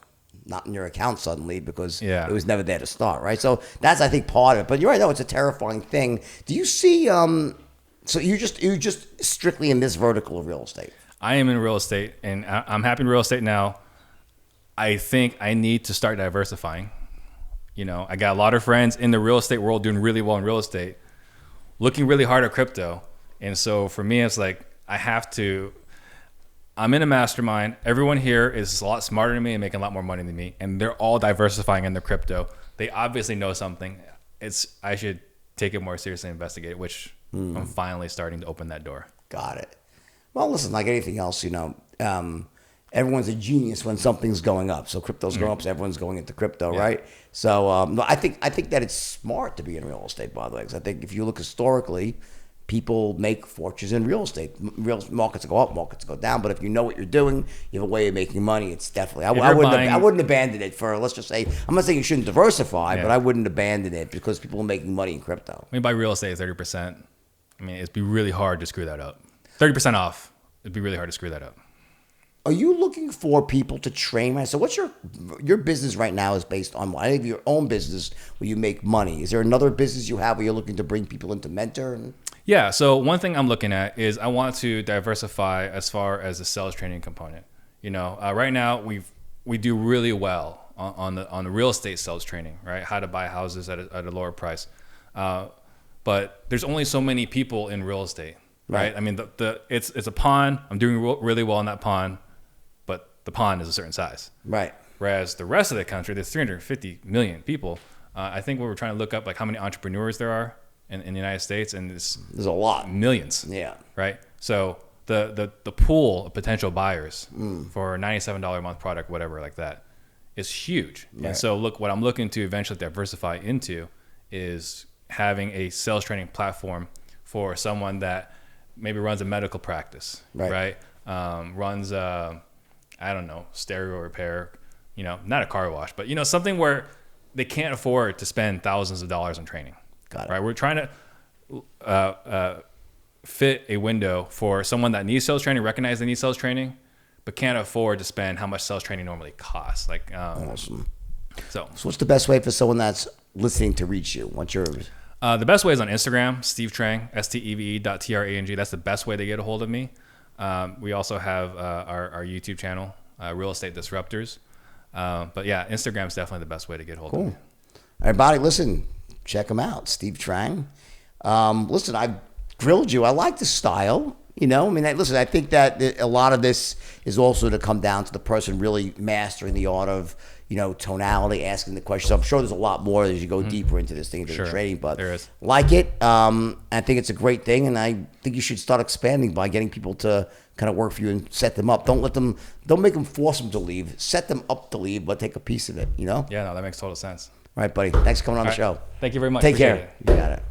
[SPEAKER 1] not in your account suddenly because it was never there to start, right? So that's, I think, part of it. But you're right, no, it's a terrifying thing. Do you see? So you're just strictly in this vertical of real estate?
[SPEAKER 2] I am in real estate, and I'm happy in real estate now. I think I need to start diversifying. You know, I got a lot of friends in the real estate world doing really well in real estate, looking really hard at crypto. And so for me, it's like I'm in a mastermind. Everyone here is a lot smarter than me and making a lot more money than me. And they're all diversifying in their crypto. They obviously know something. I should take it more seriously and investigate it, which I'm finally starting to open that door.
[SPEAKER 1] Got it. Well, listen, like anything else, you know, everyone's a genius when something's going up. So crypto's going up, so everyone's going into crypto, right? So I think that it's smart to be in real estate, by the way, because I think if you look historically, people make fortunes in real estate. Real markets go up, markets go down. But if you know what you're doing, you have a way of making money. It's definitely. I wouldn't abandon it for. Let's just say, I'm not saying you shouldn't diversify, but I wouldn't abandon it because people are making money in crypto.
[SPEAKER 2] I mean, by real estate, 30%. I mean, it'd be really hard to screw that up. 30% off. It'd be really hard to screw that up.
[SPEAKER 1] Are you looking for people to train? So what's your business right now is based on what? I have your own business where you make money. Is there another business you have where you're looking to bring people into mentor?
[SPEAKER 2] Yeah. So one thing I'm looking at is I want to diversify as far as the sales training component. You know, right now we do really well on the real estate sales training, right? How to buy houses at a lower price. But there's only so many people in real estate, right? I mean, it's a pond. I'm doing really well in that pond, but the pond is a certain size,
[SPEAKER 1] right?
[SPEAKER 2] Whereas the rest of the country, there's 350 million people. I think we were trying to look up like how many entrepreneurs there are in the United States, and there's
[SPEAKER 1] a lot,
[SPEAKER 2] millions.
[SPEAKER 1] Yeah.
[SPEAKER 2] Right. So the pool of potential buyers for a $97 a month product, whatever like that, is huge.
[SPEAKER 1] Right.
[SPEAKER 2] And so look, what I'm looking to eventually diversify into is having a sales training platform for someone that maybe runs a medical practice, right? Runs I don't know, stereo repair, not a car wash, but something where they can't afford to spend thousands of dollars on training.
[SPEAKER 1] Got it.
[SPEAKER 2] Right? We're trying to fit a window for someone that needs sales training, recognize they need sales training, but can't afford to spend how much sales training normally costs.
[SPEAKER 1] Awesome.
[SPEAKER 2] So
[SPEAKER 1] what's the best way for someone that's listening to reach you? What's yours?
[SPEAKER 2] The best way is on Instagram, Steve Trang, STEVE.TRANG. That's the best way to get a hold of me. We also have our YouTube channel, Real Estate Disruptors. But yeah, Instagram is definitely the best way to get a hold of me.
[SPEAKER 1] Everybody, listen, check him out, Steve Trang. Listen, I've grilled you. I like the style. Listen, I think that a lot of this is also to come down to the person really mastering the art of, tonality, asking the questions. So I'm sure there's a lot more as you go deeper into this thing, into the trading, but
[SPEAKER 2] there is.
[SPEAKER 1] Like it. I think it's a great thing, and I think you should start expanding by getting people to kind of work for you and set them up. Don't make them force them to leave. Set them up to leave, but take a piece of it,
[SPEAKER 2] Yeah, no, that makes total sense.
[SPEAKER 1] All right, buddy. Thanks for coming on the show.
[SPEAKER 2] Thank you very much.
[SPEAKER 1] Take
[SPEAKER 2] Appreciate
[SPEAKER 1] care.
[SPEAKER 2] it.
[SPEAKER 1] You got it.